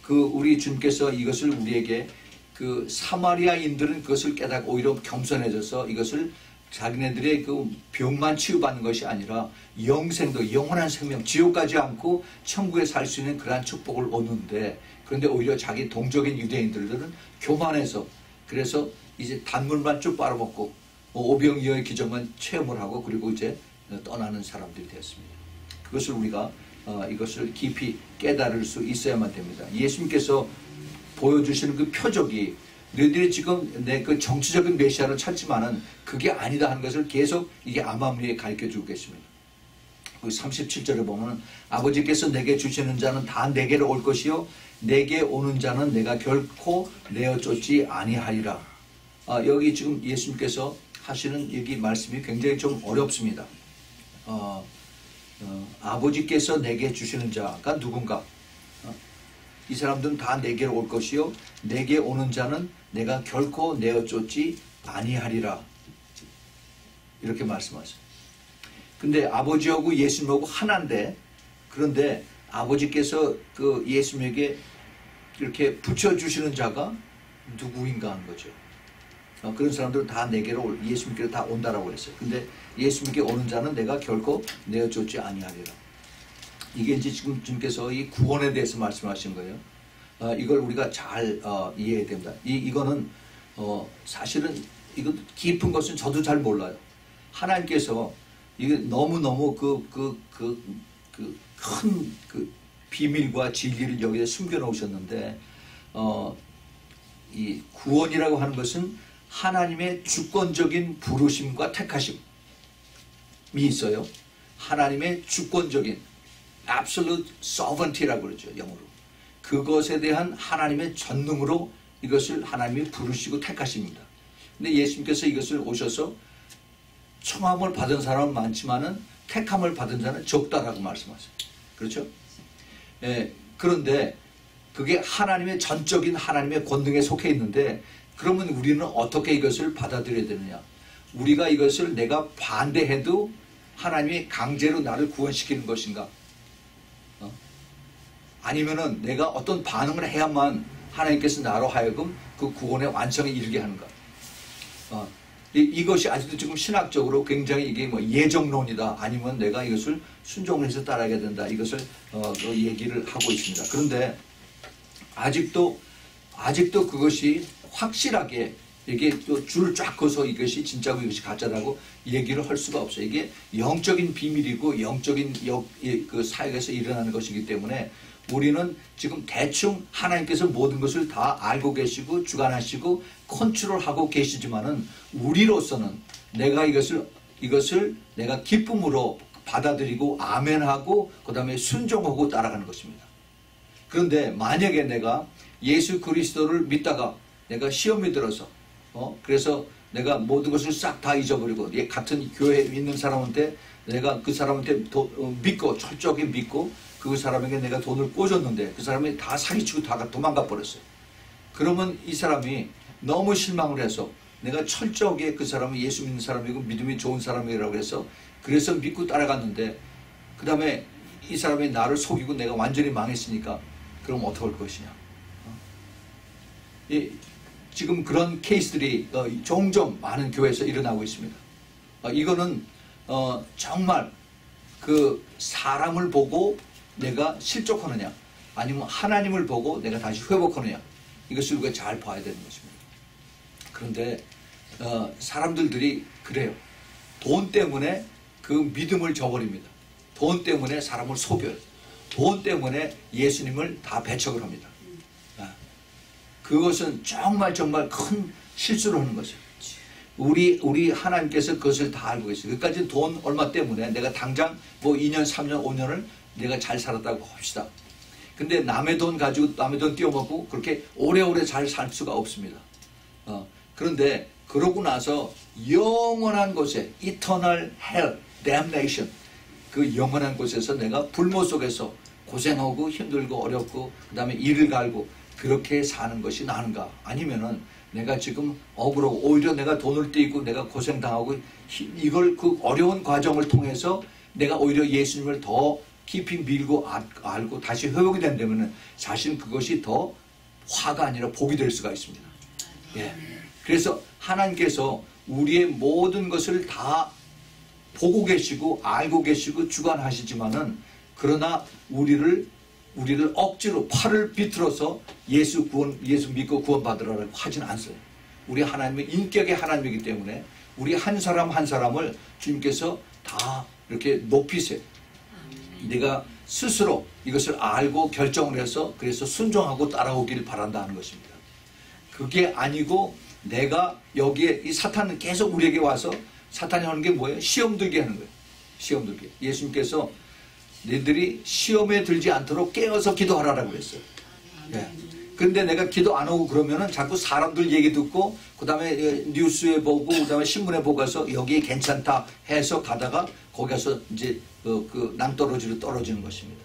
우리 주님께서 이것을 우리에게 그 사마리아인들은 그것을 깨닫고 오히려 겸손해져서 이것을 자기네들의 그 병만 치유받는 것이 아니라 영생도 영원한 생명 지옥 가지 않고 천국에 살 수 있는 그러한 축복을 얻는데 그런데 오히려 자기 동적인 유대인들은 교만해서 그래서 이제 단물만 쭉 빨아먹고 오병이어의 기적만 체험을 하고 그리고 이제 떠나는 사람들이 되었습니다. 그것을 우리가 이것을 깊이 깨달을 수 있어야만 됩니다. 예수님께서 보여주시는 그 표적이 너희들이 지금 내 그 정치적인 메시아를 찾지만은 그게 아니다 하는 것을 계속 이게 암암리에 가르쳐 주고 계십니다. 37절에 보면은 아버지께서 내게 주시는 자는 다 내게로 올 것이요 내게 오는 자는 내가 결코 내어 쫓지 아니하리라. 여기 지금 예수님께서 하시는 여기 말씀이 굉장히 좀 어렵습니다. 아버지께서 내게 주시는 자가 누군가? 이 사람들은 다 내게로 올 것이요 내게 오는 자는 내가 결코 내어 쫓지 아니하리라. 이렇게 말씀하세요. 근데 아버지하고 예수님하고 하나인데 그런데 아버지께서 그 예수님에게 이렇게 붙여주시는 자가 누구인가 하는 거죠. 그런 사람들은 다 내게로 예수님께로 다 온다라고 했어요. 근데 예수님께 오는 자는 내가 결코 내어 쫓지 아니하리라. 이게 이제 지금 주님께서 이 구원에 대해서 말씀하신 거예요. 이걸 우리가 잘 이해해야 됩니다. 이거는 사실은 이거 깊은 것은 저도 잘 몰라요. 하나님께서 이게 너무너무 큰 비밀과 진리를 여기에 숨겨 놓으셨는데 이 구원이라고 하는 것은 하나님의 주권적인 부르심과 택하심이 있어요. 하나님의 주권적인 absolute sovereignty라고 그러죠. 영어로. 그것에 대한 하나님의 전능으로 이것을 하나님이 부르시고 택하십니다. 근데 예수님께서 이것을 오셔서 청함을 받은 사람은 많지만은 택함을 받은 자는 적다라고 말씀하세요. 그렇죠? 예, 그런데 그게 하나님의 전적인 하나님의 권능에 속해 있는데 그러면 우리는 어떻게 이것을 받아들여야 되느냐? 우리가 이것을 내가 반대해도 하나님이 강제로 나를 구원시키는 것인가? 아니면은 내가 어떤 반응을 해야만 하나님께서 나로 하여금 그 구원의 완성에 이르게 하는가? 이것이 아직도 지금 신학적으로 굉장히 이게 뭐 예정론이다. 아니면 내가 이것을 순종을 해서 따라야 된다. 이것을 얘기를 하고 있습니다. 그런데 아직도 그것이 확실하게 이게 또 줄을 쫙 커서 이것이 진짜고 이것이 가짜라고 얘기를 할 수가 없어요. 이게 영적인 비밀이고 영적인 그 사역에서 일어나는 것이기 때문에 우리는 지금 대충 하나님께서 모든 것을 다 알고 계시고 주관하시고 컨트롤하고 계시지만은 우리로서는 내가 이것을 내가 기쁨으로 받아들이고 아멘하고 그 다음에 순종하고 따라가는 것입니다. 그런데 만약에 내가 예수 그리스도를 믿다가 내가 시험에 들어서 그래서 내가 모든 것을 싹 다 잊어버리고 같은 교회에 있는 사람한테 내가 그 사람한테 믿고 철저하게 믿고 그 사람에게 내가 돈을 꽂았는데 그 사람이 다 사기치고 다 도망가 버렸어요. 그러면 이 사람이 너무 실망을 해서 내가 철저하게 그 사람이 예수 믿는 사람이고 믿음이 좋은 사람이라고 해서 그래서 믿고 따라갔는데 그 다음에 이 사람이 나를 속이고 내가 완전히 망했으니까 그럼 어떻게 할 것이냐. 지금 그런 케이스들이 종종 많은 교회에서 일어나고 있습니다. 이거는 정말 그 사람을 보고 내가 실족하느냐 아니면 하나님을 보고 내가 다시 회복하느냐 이것을 우리가 잘 봐야 되는 것입니다. 그런데 사람들이 그래요. 돈 때문에 그 믿음을 저버립니다. 돈 때문에 사람을 속여요. 돈 때문에 예수님을 다 배척을 합니다. 그것은 정말 큰 실수를 하는 것이에요. 우리 하나님께서 그것을 다 알고 계세요. 그까지 돈 얼마 때문에 내가 당장 뭐 2년, 3년, 5년을 내가 잘 살았다고 합시다. 근데 남의 돈 가지고 남의 돈 띄워먹고 그렇게 오래오래 잘 살 수가 없습니다. 그런데 그러고 나서 영원한 곳에 eternal hell, damnation, 그 영원한 곳에서 내가 불모 속에서 고생하고 힘들고 어렵고 그 다음에 이를 갈고 그렇게 사는 것이 나은가? 아니면은 내가 지금 억울하고 오히려 내가 돈을 떼고 내가 고생당하고 이걸 그 어려운 과정을 통해서 내가 오히려 예수님을 더 깊이 밀고 알고 다시 회복이 된다면 사실 그것이 더 화가 아니라 복이 될 수가 있습니다. 예. 그래서 하나님께서 우리의 모든 것을 다 보고 계시고 알고 계시고 주관하시지만은 그러나 우리를 억지로 팔을 비틀어서 예수 믿고 구원받으라고 하진 않어요. 우리 하나님은 인격의 하나님이기 때문에 우리 한 사람 한 사람을 주님께서 다 이렇게 높이세요. 내가 스스로 이것을 알고 결정을 해서 그래서 순종하고 따라오기를 바란다는 것입니다. 그게 아니고 내가 여기에 이 사탄은 계속 우리에게 와서 사탄이 하는 게 뭐예요? 시험 들게 하는 거예요. 시험 들게. 예수님께서 너희들이 시험에 들지 않도록 깨어서 기도하라고 그랬어요. 예. 근데 내가 기도 안 하고 그러면은 자꾸 사람들 얘기 듣고 그 다음에 뉴스에 보고 그 다음에 신문에 보고 가서 여기에 괜찮다 해서 가다가 거기 가서 이제 그 낭떠러지로 떨어지는 것입니다.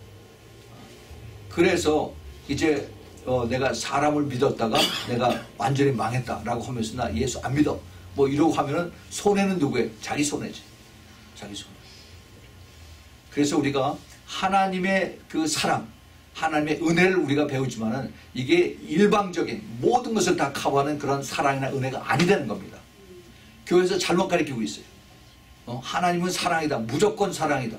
그래서 이제 내가 사람을 믿었다가 내가 완전히 망했다라고 하면서 나 예수 안 믿어 뭐 이러고 하면은 손해는 누구예요? 자기 손해지. 자기 손해. 그래서 우리가 하나님의 그 사랑, 하나님의 은혜를 우리가 배우지만은 이게 일방적인 모든 것을 다 커버하는 그런 사랑이나 은혜가 아니 되는 겁니다. 교회에서 잘못 가르치고 있어요. 하나님은 사랑이다. 무조건 사랑이다.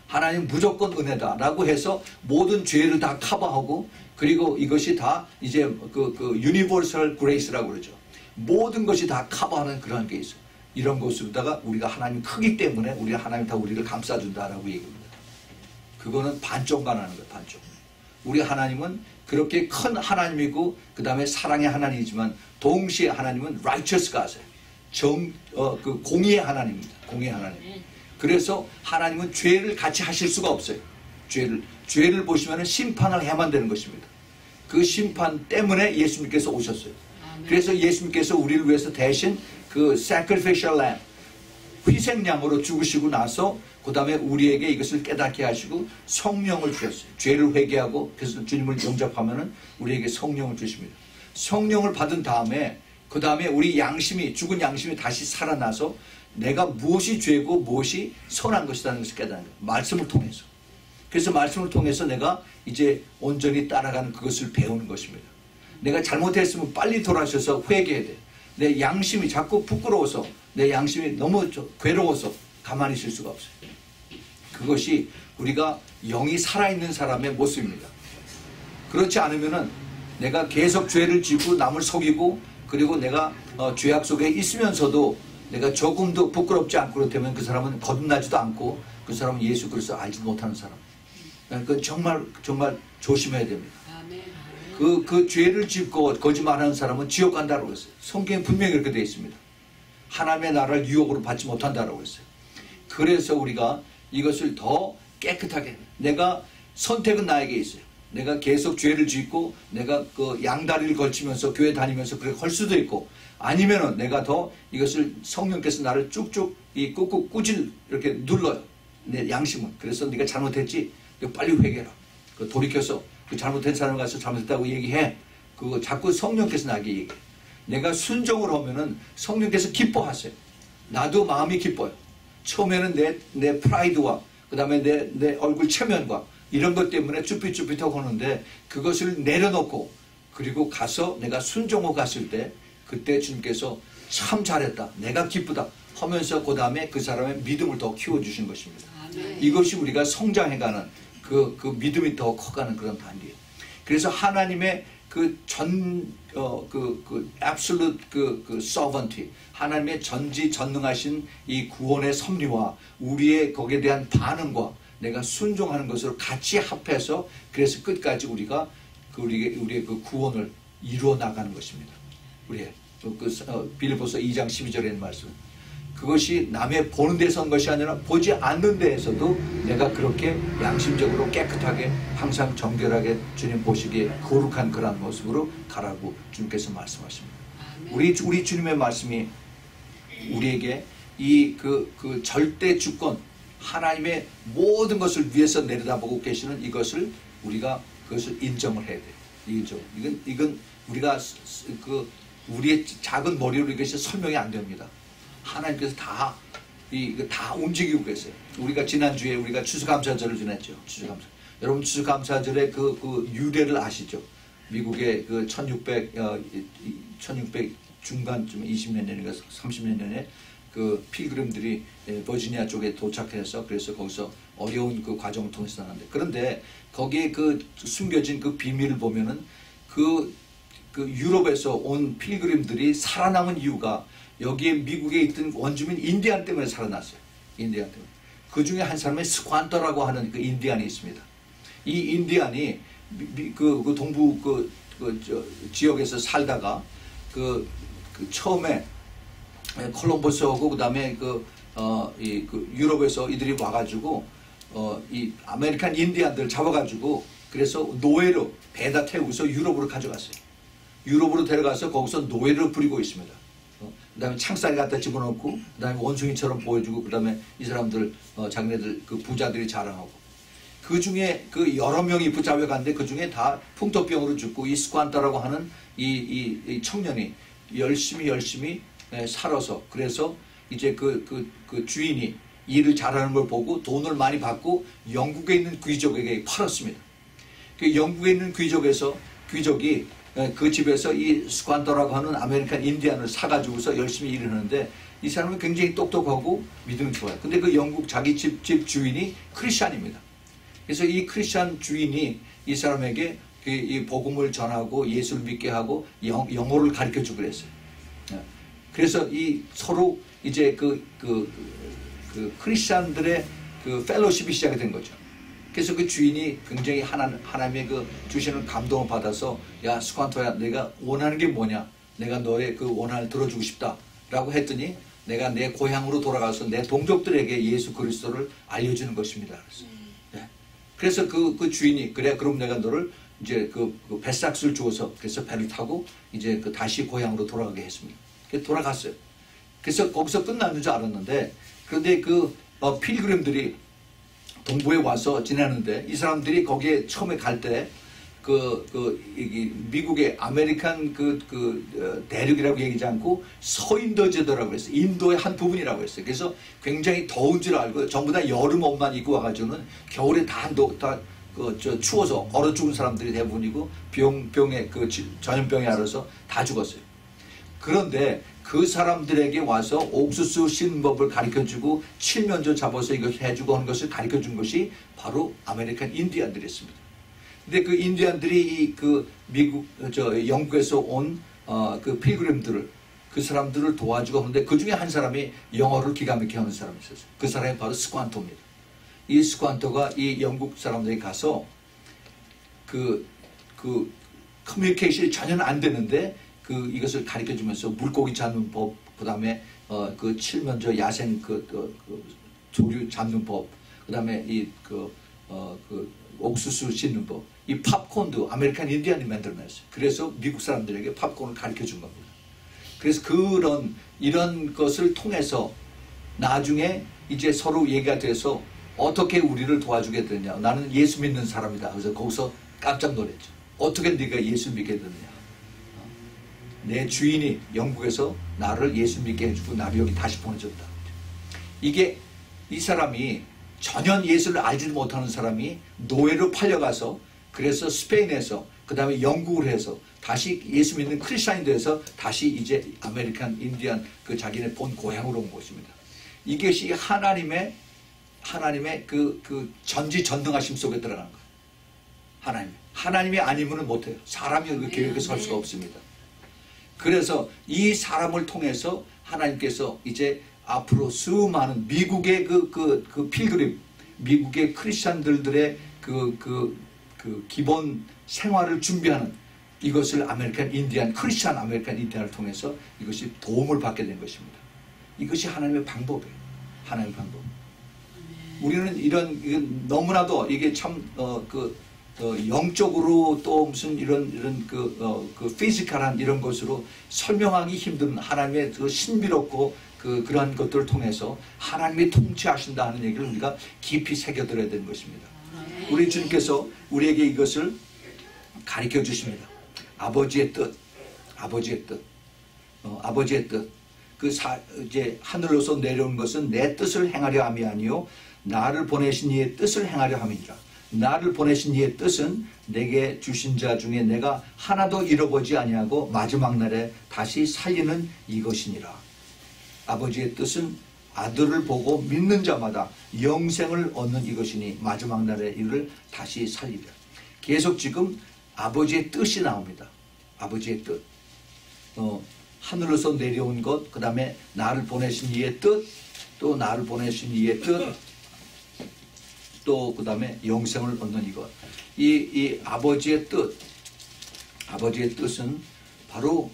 하나님 무조건 은혜다. 라고 해서 모든 죄를 다 커버하고 그리고 이것이 다 이제 그 universal grace라고 그러죠. 모든 것이 다 커버하는 그런 게 있어요. 이런 것으로다가 우리가 하나님 크기 때문에 우리 하나님 다 우리를 감싸준다라고 얘기합니다. 그거는 반쪽만 하는 거예요. 반쪽. 우리 하나님은 그렇게 큰 하나님이고 그 다음에 사랑의 하나님이지만 동시에 하나님은 righteous God이에요. 그 공의의 하나님입니다. 공의의 하나님. 그래서 하나님은 죄를 같이 하실 수가 없어요. 죄를 보시면 심판을 해야만 되는 것입니다. 그 심판 때문에 예수님께서 오셨어요. 그래서 예수님께서 우리를 위해서 대신 그 sacrificial lamb, 희생양으로 죽으시고 나서 그 다음에 우리에게 이것을 깨닫게 하시고 성령을 주셨어요. 죄를 회개하고 그래서 주님을 영접하면은 우리에게 성령을 주십니다. 성령을 받은 다음에 그 다음에 우리 양심이 죽은 양심이 다시 살아나서 내가 무엇이 죄고 무엇이 선한 것이라는 것을 깨닫는 거예요. 말씀을 통해서. 그래서 말씀을 통해서 내가 이제 온전히 따라가는 그것을 배우는 것입니다. 내가 잘못했으면 빨리 돌아서서 회개해야 돼. 내 양심이 자꾸 부끄러워서 내 양심이 너무 괴로워서 가만히 있을 수가 없어요. 그것이 우리가 영이 살아있는 사람의 모습입니다. 그렇지 않으면은 내가 계속 죄를 짓고 남을 속이고 그리고 내가 죄악 속에 있으면서도 내가 조금도 부끄럽지 않고 그렇다면 그 사람은 거듭나지도 않고 그 사람은 예수 그리스도를 알지 못하는 사람. 그러니까 정말 조심해야 됩니다. 그 죄를 짓고 거짓말하는 사람은 지옥 간다고 했어요. 성경에 분명히 그렇게 되어 있습니다. 하나님의 나라를 유혹으로 받지 못한다고 했어요. 그래서 우리가 이것을 더 깨끗하게 내가 선택은 나에게 있어요. 내가 계속 죄를 짓고 내가 그 양다리를 걸치면서 교회 다니면서 그렇게 할 수도 있고 아니면은 내가 더 이것을 성령께서 나를 쭉쭉 이 꾹꾹 꾸질 이렇게 눌러요. 내 양심은. 그래서 네가 잘못했지. 빨리 회개해라. 돌이켜서 그 잘못된 사람 가서 잘못했다고 얘기해. 그거 자꾸 성령께서 나에게 얘기해. 내가 순종을 하면은 성령께서 기뻐하세요. 나도 마음이 기뻐요. 처음에는 내 프라이드와 그 다음에 내 얼굴 체면과 이런 것 때문에 쭈삣쭈삣하고 하는데 그것을 내려놓고 그리고 가서 내가 순종하고 갔을 때 그때 주님께서 참 잘했다. 내가 기쁘다 하면서 그 다음에 그 사람의 믿음을 더 키워주신 것입니다. 이것이 우리가 성장해가는 그 믿음이 더 커가는 그런 단계예요. 그래서 하나님의 absolute sovereignty, 하나님의 전지전능하신 이 구원의 섭리와 우리의 거기에 대한 반응과 내가 순종하는 것으로 같이 합해서 그래서 끝까지 우리가 우리의 그 구원을 이루어 나가는 것입니다. 우리의 빌립보서 2장 12절에 있는 말씀. 그것이 남의 보는 데서 한 것이 아니라 보지 않는 데에서도 내가 그렇게 양심적으로 깨끗하게 항상 정결하게 주님 보시기에 거룩한 그러한 모습으로 가라고 주님께서 말씀하십니다. 우리 주님의 말씀이 우리에게 이 그 절대 주권 하나님의 모든 것을 위해서 내려다보고 계시는 이것을 우리가 그것을 인정을 해야 돼요. 이건 우리가 우리의 작은 머리로 이것이 설명이 안 됩니다. 하나님께서 다 움직이고 계세요. 우리가 지난주에 우리가 추수감사절을 지냈죠. 추수감사. 여러분 추수감사절의 그 유래를 아시죠? 미국의 그 1600 중간쯤 20몇 년인가 30몇 년에 그 필그림들이 버지니아 쪽에 도착해서 그래서 거기서 어려운 그 과정을 통해서 나는데, 그런데 거기에 그 숨겨진 그 비밀을 보면은 그 유럽에서 온 필그림들이 살아남은 이유가 여기에 미국에 있던 원주민 인디안 때문에 살아났어요. 인디안 때문에. 그 중에 한 사람이 스관터라고 하는 그 인디안이 있습니다. 이 인디안이 그 동부 지역에서 살다가 처음에 콜럼버스하고 그다음에 유럽에서 이들이 와가지고 이 아메리칸 인디안들 잡아가지고 그래서 노예로 배에다 태우고서 유럽으로 가져갔어요. 유럽으로 데려가서 거기서 노예를 부리고 있습니다. 그 다음에 창살 갖다 집어넣고 그 다음에 원숭이처럼 보여주고 그 다음에 이 사람들 자기네들 그 부자들이 자랑하고, 그 중에 그 여러 명이 붙잡혀갔는데 그 중에 다 풍토병으로 죽고 이 스관타라고 하는 이 청년이 열심히 살아서 그래서 이제 그 주인이 일을 잘하는 걸 보고 돈을 많이 받고 영국에 있는 귀족에게 팔았습니다. 그 영국에 있는 귀족이 그 집에서 이 스관터라고 하는 아메리칸 인디안을 사가지고서 열심히 일을 하는데 이 사람은 굉장히 똑똑하고 믿음이 좋아요. 근데 그 영국 자기 집 주인이 크리스찬입니다. 그래서 이 크리스찬 주인이 이 사람에게 이 복음을 전하고 예수를 믿게 하고 영어를 가르쳐 주고 그랬어요. 그래서 이 서로 이제 그 크리스찬들의 그 펠로십이 시작이 된 거죠. 그래서 그 주인이 굉장히 하나님의 그 주시는 감동을 받아서, 야 스관토야, 내가 원하는 게 뭐냐? 내가 너의 그 원한을 들어주고 싶다라고 했더니 내가 내 고향으로 돌아가서 내 동족들에게 예수 그리스도를 알려주는 것입니다. 그래서 그 주인이 그래 그럼 내가 너를 이제 그 배삭스를 주어서 그래서 배를 타고 이제 다시 고향으로 돌아가게 했습니다. 그래서 돌아갔어요. 그래서 거기서 끝나는 줄 알았는데, 그런데 필그림들이 동부에 와서 지내는데 이 사람들이 거기에 처음에 갈 때 미국의 아메리칸 대륙이라고 얘기하지 않고 서인도 제도라고 그랬어요. 인도의 한 부분이라고 했어요. 그래서 굉장히 더운 줄 알고 전부 다 여름 옷만 입고 와가지고는 겨울에 다 추워서 얼어 죽은 사람들이 대부분이고 병에 전염병에 앓아서 다 죽었어요. 그런데 그 사람들에게 와서 옥수수 씻는 법을 가르쳐주고 칠면조 잡아서 이것을 해주고 하는 것을 가르쳐준 것이 바로 아메리칸 인디안들이었습니다. 근데 그 인디안들이 영국에서 온 그 필그림들을 그 사람들을 도와주고 하는데 그 중에 한 사람이 영어를 기가 막히게 하는 사람이 있었어요. 그 사람이 바로 스관토입니다. 이 스관토가 이 영국 사람들이 가서 커뮤니케이션이 전혀 안 되는데 이것을 가르쳐 주면서 물고기 잡는 법, 그 다음에 칠면조 야생 조류 잡는 법, 그 다음에 옥수수 씻는 법, 이 팝콘도 아메리칸 인디안이 만들어냈어요. 그래서 미국 사람들에게 팝콘을 가르쳐 준 겁니다. 그래서 이런 것을 통해서 나중에 이제 서로 얘기가 돼서 어떻게 우리를 도와주게 되냐. 나는 예수 믿는 사람이다. 그래서 거기서 깜짝 놀랐죠. 어떻게 네가 예수 믿게 됐느냐. 내 주인이 영국에서 나를 예수 믿게 해주고 나를 여기 다시 보내줬다. 이 사람이 전혀 예수를 알지도 못하는 사람이 노예로 팔려가서 그래서 스페인에서 그 다음에 영국을 해서 다시 예수 믿는 크리스찬이 돼서 다시 이제 아메리칸 인디안 자기네 본 고향으로 온 것입니다. 이것이 하나님의 전지전능하심 속에 들어가는 거예요. 하나님이 아니면 못해요. 사람이 그 계획에 설 수가 없습니다. 그래서 이 사람을 통해서 하나님께서 이제 앞으로 수많은 미국의 필그림, 미국의 크리스찬들의 기본 생활을 준비하는 이것을 크리스찬 아메리칸 인디안을 통해서 이것이 도움을 받게 된 것입니다. 이것이 하나님의 방법이에요. 하나님의 방법. 우리는 이건 너무나도 이게 참 영적으로 또 무슨 이런 그 피지컬한 이런 것으로 설명하기 힘든 하나님의 그 신비롭고 그러한 것들을 통해서 하나님이 통치하신다 하는 얘기를 우리가 깊이 새겨들어야 되는 것입니다. 우리 주님께서 우리에게 이것을 가르쳐 주십니다. 아버지의 뜻, 아버지의 뜻, 아버지의 뜻. 이제 하늘로서 내려온 것은 내 뜻을 행하려 함이 아니요 나를 보내신 이의 뜻을 행하려 함이니라. 나를 보내신 이의 뜻은 내게 주신 자 중에 내가 하나도 잃어보지 아니하고 마지막 날에 다시 살리는 이것이니라. 아버지의 뜻은 아들을 보고 믿는 자마다 영생을 얻는 이것이니 마지막 날에 이를 다시 살리리라. 계속 지금 아버지의 뜻이 나옵니다. 아버지의 뜻. 하늘로서 내려온 것, 그 다음에 나를 보내신 이의 뜻, 또 나를 보내신 이의 뜻, 또 그 다음에 영생을 얻는 이것. 이 아버지의 뜻, 아버지의 뜻은 바로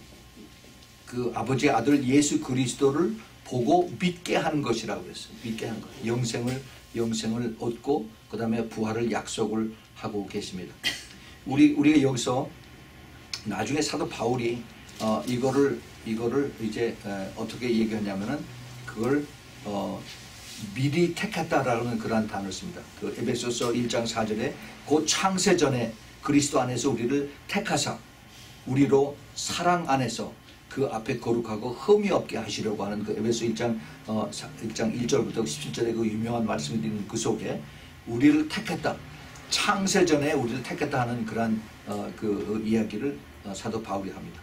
그 아버지의 아들 예수 그리스도를 보고 믿게 하는 것이라고 그랬어요. 믿게 하는 것. 영생을 얻고 그 다음에 부활을 약속을 하고 계십니다. 우리가 여기서 나중에 사도 바울이 이거를 이제 어떻게 얘기하냐면은 그걸 미리 택했다라는 그러한 단어를 씁니다. 그 에베소서 1장 4절에 곧 창세 전에 그리스도 안에서 우리를 택하사 우리로 사랑 안에서 그 앞에 거룩하고 흠이 없게 하시려고 하는 그 에베소 1장 1절부터 17절의 그 유명한 말씀이 있는 그 속에 우리를 택했다. 창세 전에 우리를 택했다 하는 그러한 그 이야기를 사도 바울이 합니다.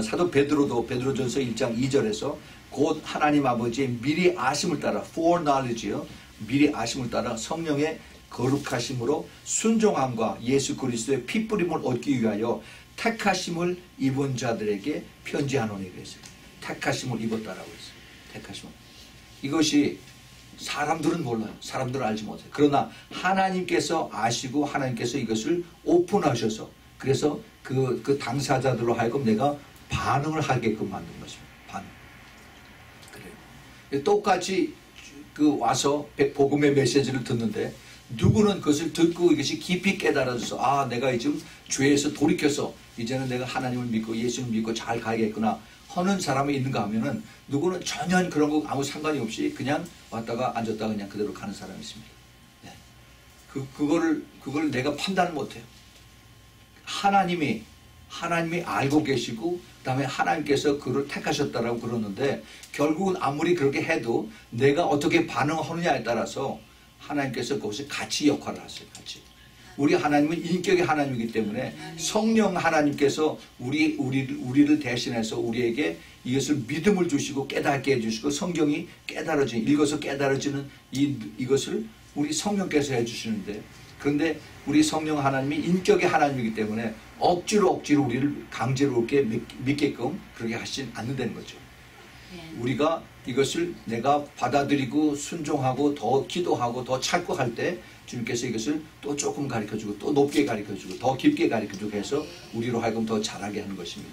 사도 베드로전서 1장 2절에서 곧 하나님 아버지의 미리 아심을 따라 foreknowledge요. 미리 아심을 따라 성령의 거룩하심으로 순종함과 예수 그리스도의 피뿌림을 얻기 위하여 택하심을 입은 자들에게 편지하노니 그랬어요. 택하심을 입었다라고 했어요. 택하심을. 이것이 사람들은 몰라요. 사람들은 알지 못해요. 그러나 하나님께서 아시고 하나님께서 이것을 오픈하셔서 그래서 그 당사자들로 하여금 내가 반응을 하게끔 만든 것입니다. 반응. 그래요. 똑같이 와서 복음의 메시지를 듣는데 누구는 그것을 듣고 이것이 깊이 깨달아져서 아 내가 지금 죄에서 돌이켜서 이제는 내가 하나님을 믿고 예수를 믿고 잘 가야겠구나 하는 사람이 있는가 하면은 누구는 전혀 그런 거 아무 상관이 없이 그냥 왔다가 앉았다가 그냥 그대로 가는 사람이 있습니다. 네. 그걸 내가 판단을 못해요. 하나님이 알고 계시고 그다음에 하나님께서 그를 택하셨다라고 그러는데 결국은 아무리 그렇게 해도 내가 어떻게 반응하느냐에 따라서 하나님께서 그것이 같이 역할을 하세요. 같이. 우리 하나님은 인격의 하나님이기 때문에 성령 하나님께서 우리를 대신해서 우리에게 이것을 믿음을 주시고 깨닫게 해주시고 성경이 읽어서 깨달아지는 이것을 우리 성령께서 해주시는데 그런데 우리 성령 하나님이 인격의 하나님이기 때문에 억지로 우리를 강제로 이렇게 믿게끔 그렇게 하시진 않는다는 거죠. 우리가 이것을 내가 받아들이고 순종하고 더 기도하고 더 찾고 할 때 주님께서 이것을 또 조금 가르쳐주고 또 높게 가르쳐주고 더 깊게 가르쳐주고 해서 우리로 하여금 더 잘하게 하는 것입니다.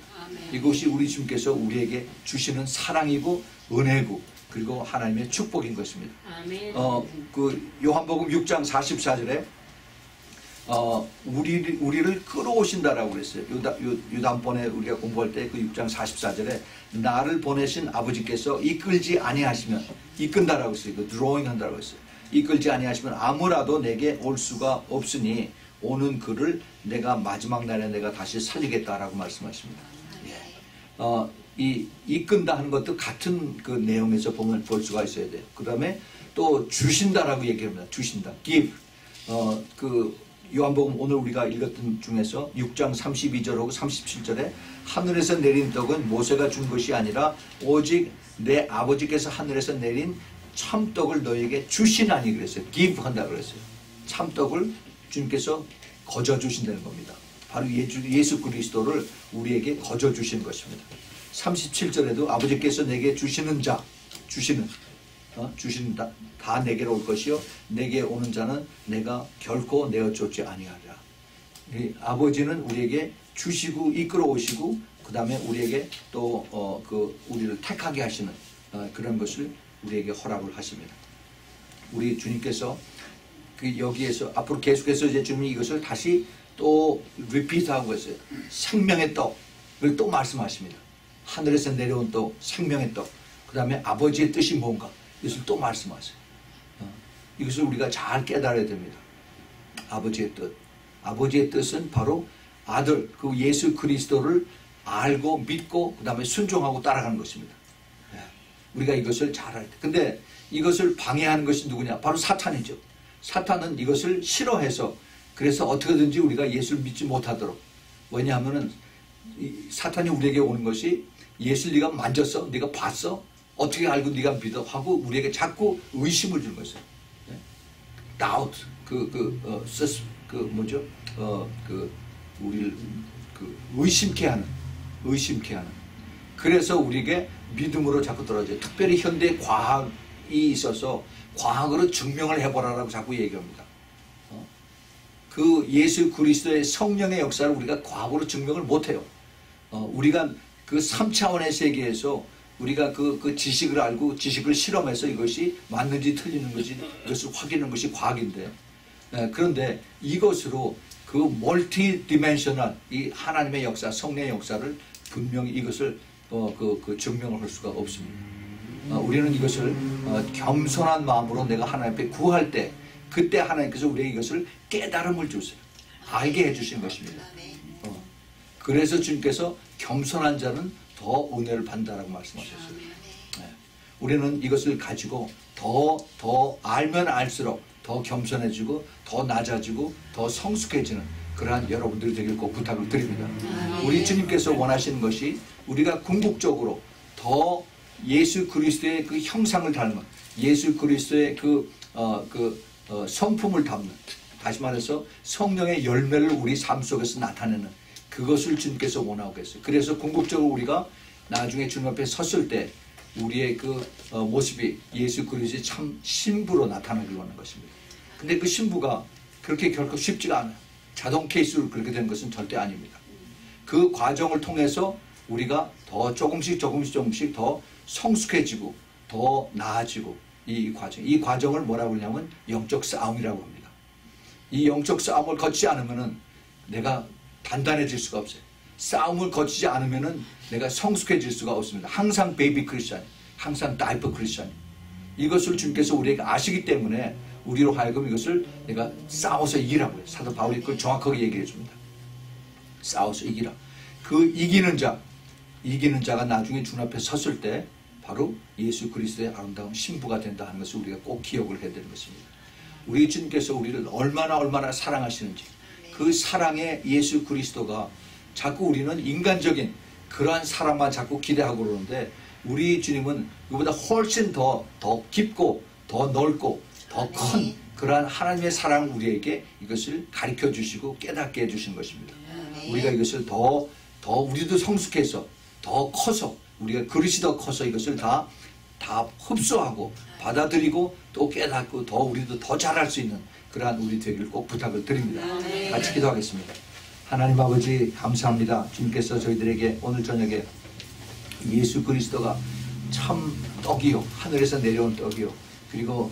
이것이 우리 주님께서 우리에게 주시는 사랑이고 은혜고 그리고 하나님의 축복인 것입니다. 그 요한복음 6장 44절에 우리를 끌어오신다라고 그랬어요. 유단번에 우리가 공부할 때 그 6장 44절에 나를 보내신 아버지께서 이끌지 아니하시면 이끈다라고 했어요. 그 드로잉 한다라고 했어요. 이끌지 아니하시면 아무라도 내게 올 수가 없으니 오는 그를 내가 마지막 날에 내가 다시 살리겠다라고 말씀하십니다. 이 이끈다 하는 것도 같은 그 내용에서 볼 수가 있어야 돼요. 그 다음에 또 주신다라고 얘기합니다. 주신다. give. 요한복음 오늘 우리가 읽었던 중에서 6장 32절하고 37절에 하늘에서 내린 떡은 모세가 준 것이 아니라 오직 내 아버지께서 하늘에서 내린 참떡을 너에게 주시나니 그랬어요. give 한다고 그랬어요. 참떡을 주님께서 거저 주신다는 겁니다. 바로 예수 그리스도를 우리에게 거저 주시는 것입니다. 37절에도 아버지께서 내게 주시는 다 내게로 올 것이요 내게 오는 자는 내가 결코 내어 쫓지 아니하리라. 아버지는 우리에게 주시고 이끌어 오시고 그 다음에 우리에게 또 우리를 택하게 하시는 그런 것을 우리에게 허락을 하십니다. 우리 주님께서 여기에서 앞으로 계속해서 이제 주님이 이것을 다시 또 리피트하고 있어요. 생명의 떡을 또 말씀하십니다. 하늘에서 내려온 떡, 생명의 떡. 그 다음에 아버지의 뜻이 뭔가 이것을 또 말씀하세요. 이것을 우리가 잘 깨달아야 됩니다. 아버지의 뜻. 아버지의 뜻은 바로 아들, 그 예수 그리스도를 알고 믿고 그 다음에 순종하고 따라가는 것입니다. 우리가 이것을 잘 알 때. 근데 이것을 방해하는 것이 누구냐? 바로 사탄이죠. 사탄은 이것을 싫어해서 그래서 어떻게든지 우리가 예수를 믿지 못하도록. 왜냐하면은 사탄이 우리에게 오는 것이 예수를 네가 만졌어? 네가 봤어? 어떻게 알고 네가 믿어? 하고 우리에게 자꾸 의심을 주는 것이에요. doubt, 우리를 의심케 하는. 그래서 우리에게 믿음으로 자꾸 떨어져요. 특별히 현대 과학이 있어서 과학으로 증명을 해보라라고 자꾸 얘기합니다. 그 예수 그리스도의 성령의 역사를 우리가 과학으로 증명을 못해요. 우리가 그 3차원의 세계에서 우리가 그 지식을 알고 지식을 실험해서 이것이 맞는지 틀리는 것이 이것을 확인하는 것이 과학인데, 그런데 이것으로 그 멀티 디멘셔널 이 하나님의 역사, 성령의 역사를 분명히 이것을 증명을 할 수가 없습니다. 우리는 이것을 겸손한 마음으로 내가 하나님 앞에 구할 때 그때 하나님께서 우리에게 이것을 깨달음을 주세요. 알게 해주신 것입니다. 그래서 주님께서 겸손한 자는 더 은혜를 받는다라고 말씀하셨어요. 우리는 이것을 가지고 더 알면 알수록 더 겸손해지고 더 낮아지고 더 성숙해지는 그러한 여러분들이 되길 꼭 부탁을 드립니다. 우리 주님께서 원하시는 것이 우리가 궁극적으로 더 예수 그리스도의 그 형상을 닮은 예수 그리스도의 성품을 담는, 다시 말해서 성령의 열매를 우리 삶 속에서 나타내는 그것을 주님께서 원하고 계세요. 그래서 궁극적으로 우리가 나중에 주님 앞에 섰을 때 우리의 그 모습이 예수 그리스도의 참 신부로 나타나기를 원하는 것입니다. 근데 그 신부가 그렇게 결코 쉽지가 않아요. 자동 케이스로 그렇게 된 것은 절대 아닙니다. 그 과정을 통해서 우리가 더 조금씩 더 성숙해지고 더 나아지고 이 과정을 뭐라고 그러냐면 영적 싸움이라고 합니다. 이 영적 싸움을 거치지 않으면은 내가 단단해질 수가 없어요. 싸움을 거치지 않으면은 내가 성숙해질 수가 없습니다. 항상 베이비 크리스찬, 항상 다이퍼 크리스찬. 이것을 주님께서 우리에게 아시기 때문에 우리로 하여금 이것을 내가 싸워서 이기라고 해요. 사도 바울이 그걸 정확하게 얘기해 줍니다. 싸워서 이기라. 그 이기는 자가 나중에 주님 앞에 섰을 때 바로 예수 그리스도의 아름다운 신부가 된다 하는 것을 우리가 꼭 기억을 해야 되는 것입니다. 우리 주님께서 우리를 얼마나 사랑하시는지, 그 사랑의 예수 그리스도가 자꾸 우리는 인간적인 그러한 사랑만 자꾸 기대하고 그러는데 우리 주님은 그보다 훨씬 더 깊고 더 넓고 더 큰 그러한 하나님의 사랑을 우리에게 이것을 가르쳐 주시고 깨닫게 해주신 것입니다. 우리가 이것을 더 우리도 성숙해서 더 커서 우리가 그릇이 더 커서 이것을 다 흡수하고 받아들이고 또 깨닫고 더 우리도 더 잘할 수 있는 그러한 우리 되기를 꼭 부탁을 드립니다. 같이 기도하겠습니다. 하나님 아버지 감사합니다. 주님께서 저희들에게 오늘 저녁에 예수 그리스도가 참 떡이요, 하늘에서 내려온 떡이요, 그리고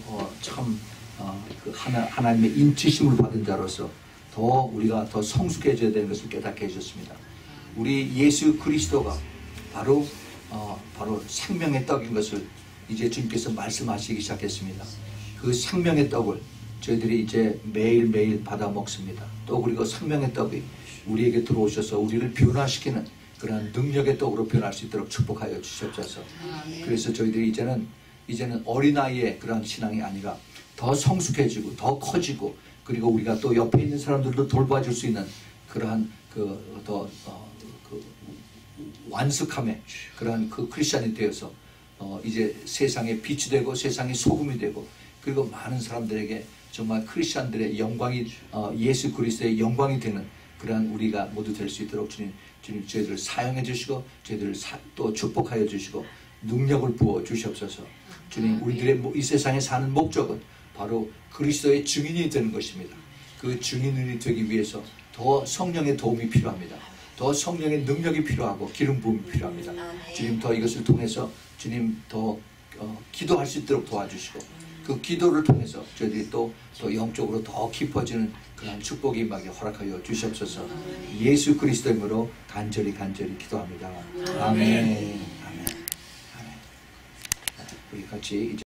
하나님의 인치심을 받은 자로서 더 우리가 더 성숙해져야 되는 것을 깨닫게 해주셨습니다. 우리 예수 그리스도가 바로 생명의 떡인 것을 이제 주님께서 말씀하시기 시작했습니다. 그 생명의 떡을 저희들이 이제 매일매일 받아 먹습니다. 또 그리고 생명의 떡이 우리에게 들어오셔서 우리를 변화시키는 그런 능력의 떡으로 변할 수 있도록 축복하여 주시옵소서. 그래서 저희들이 이제는 어린아이의 그런 신앙이 아니라 더 성숙해지고 더 커지고 그리고 우리가 또 옆에 있는 사람들도 돌봐줄 수 있는 그러한 완숙함의 그러한 그 크리스찬이 되어서 이제 세상의 빛이 되고 세상의 소금이 되고 그리고 많은 사람들에게 정말 크리스찬들의 영광이 예수 그리스도의 영광이 되는 그러한 우리가 모두 될 수 있도록 주님 저희들을 사용해 주시고 저희들을 또 축복하여 주시고 능력을 부어 주시옵소서. 주님, 우리들의 이 세상에 사는 목적은 바로 그리스도의 증인이 되는 것입니다. 그 증인이 되기 위해서 더 성령의 도움이 필요합니다. 더 성령의 능력이 필요하고 기름 부음이 필요합니다. 주님, 더 이것을 통해서 주님 더 기도할 수 있도록 도와주시고 그 기도를 통해서 저희들이 또 영적으로 더 깊어지는 그런 축복이 임하게 허락하여 주시옵소서. 예수 그리스도 이름으로 간절히 기도합니다. 아멘. 아멘. 우리 같이 이제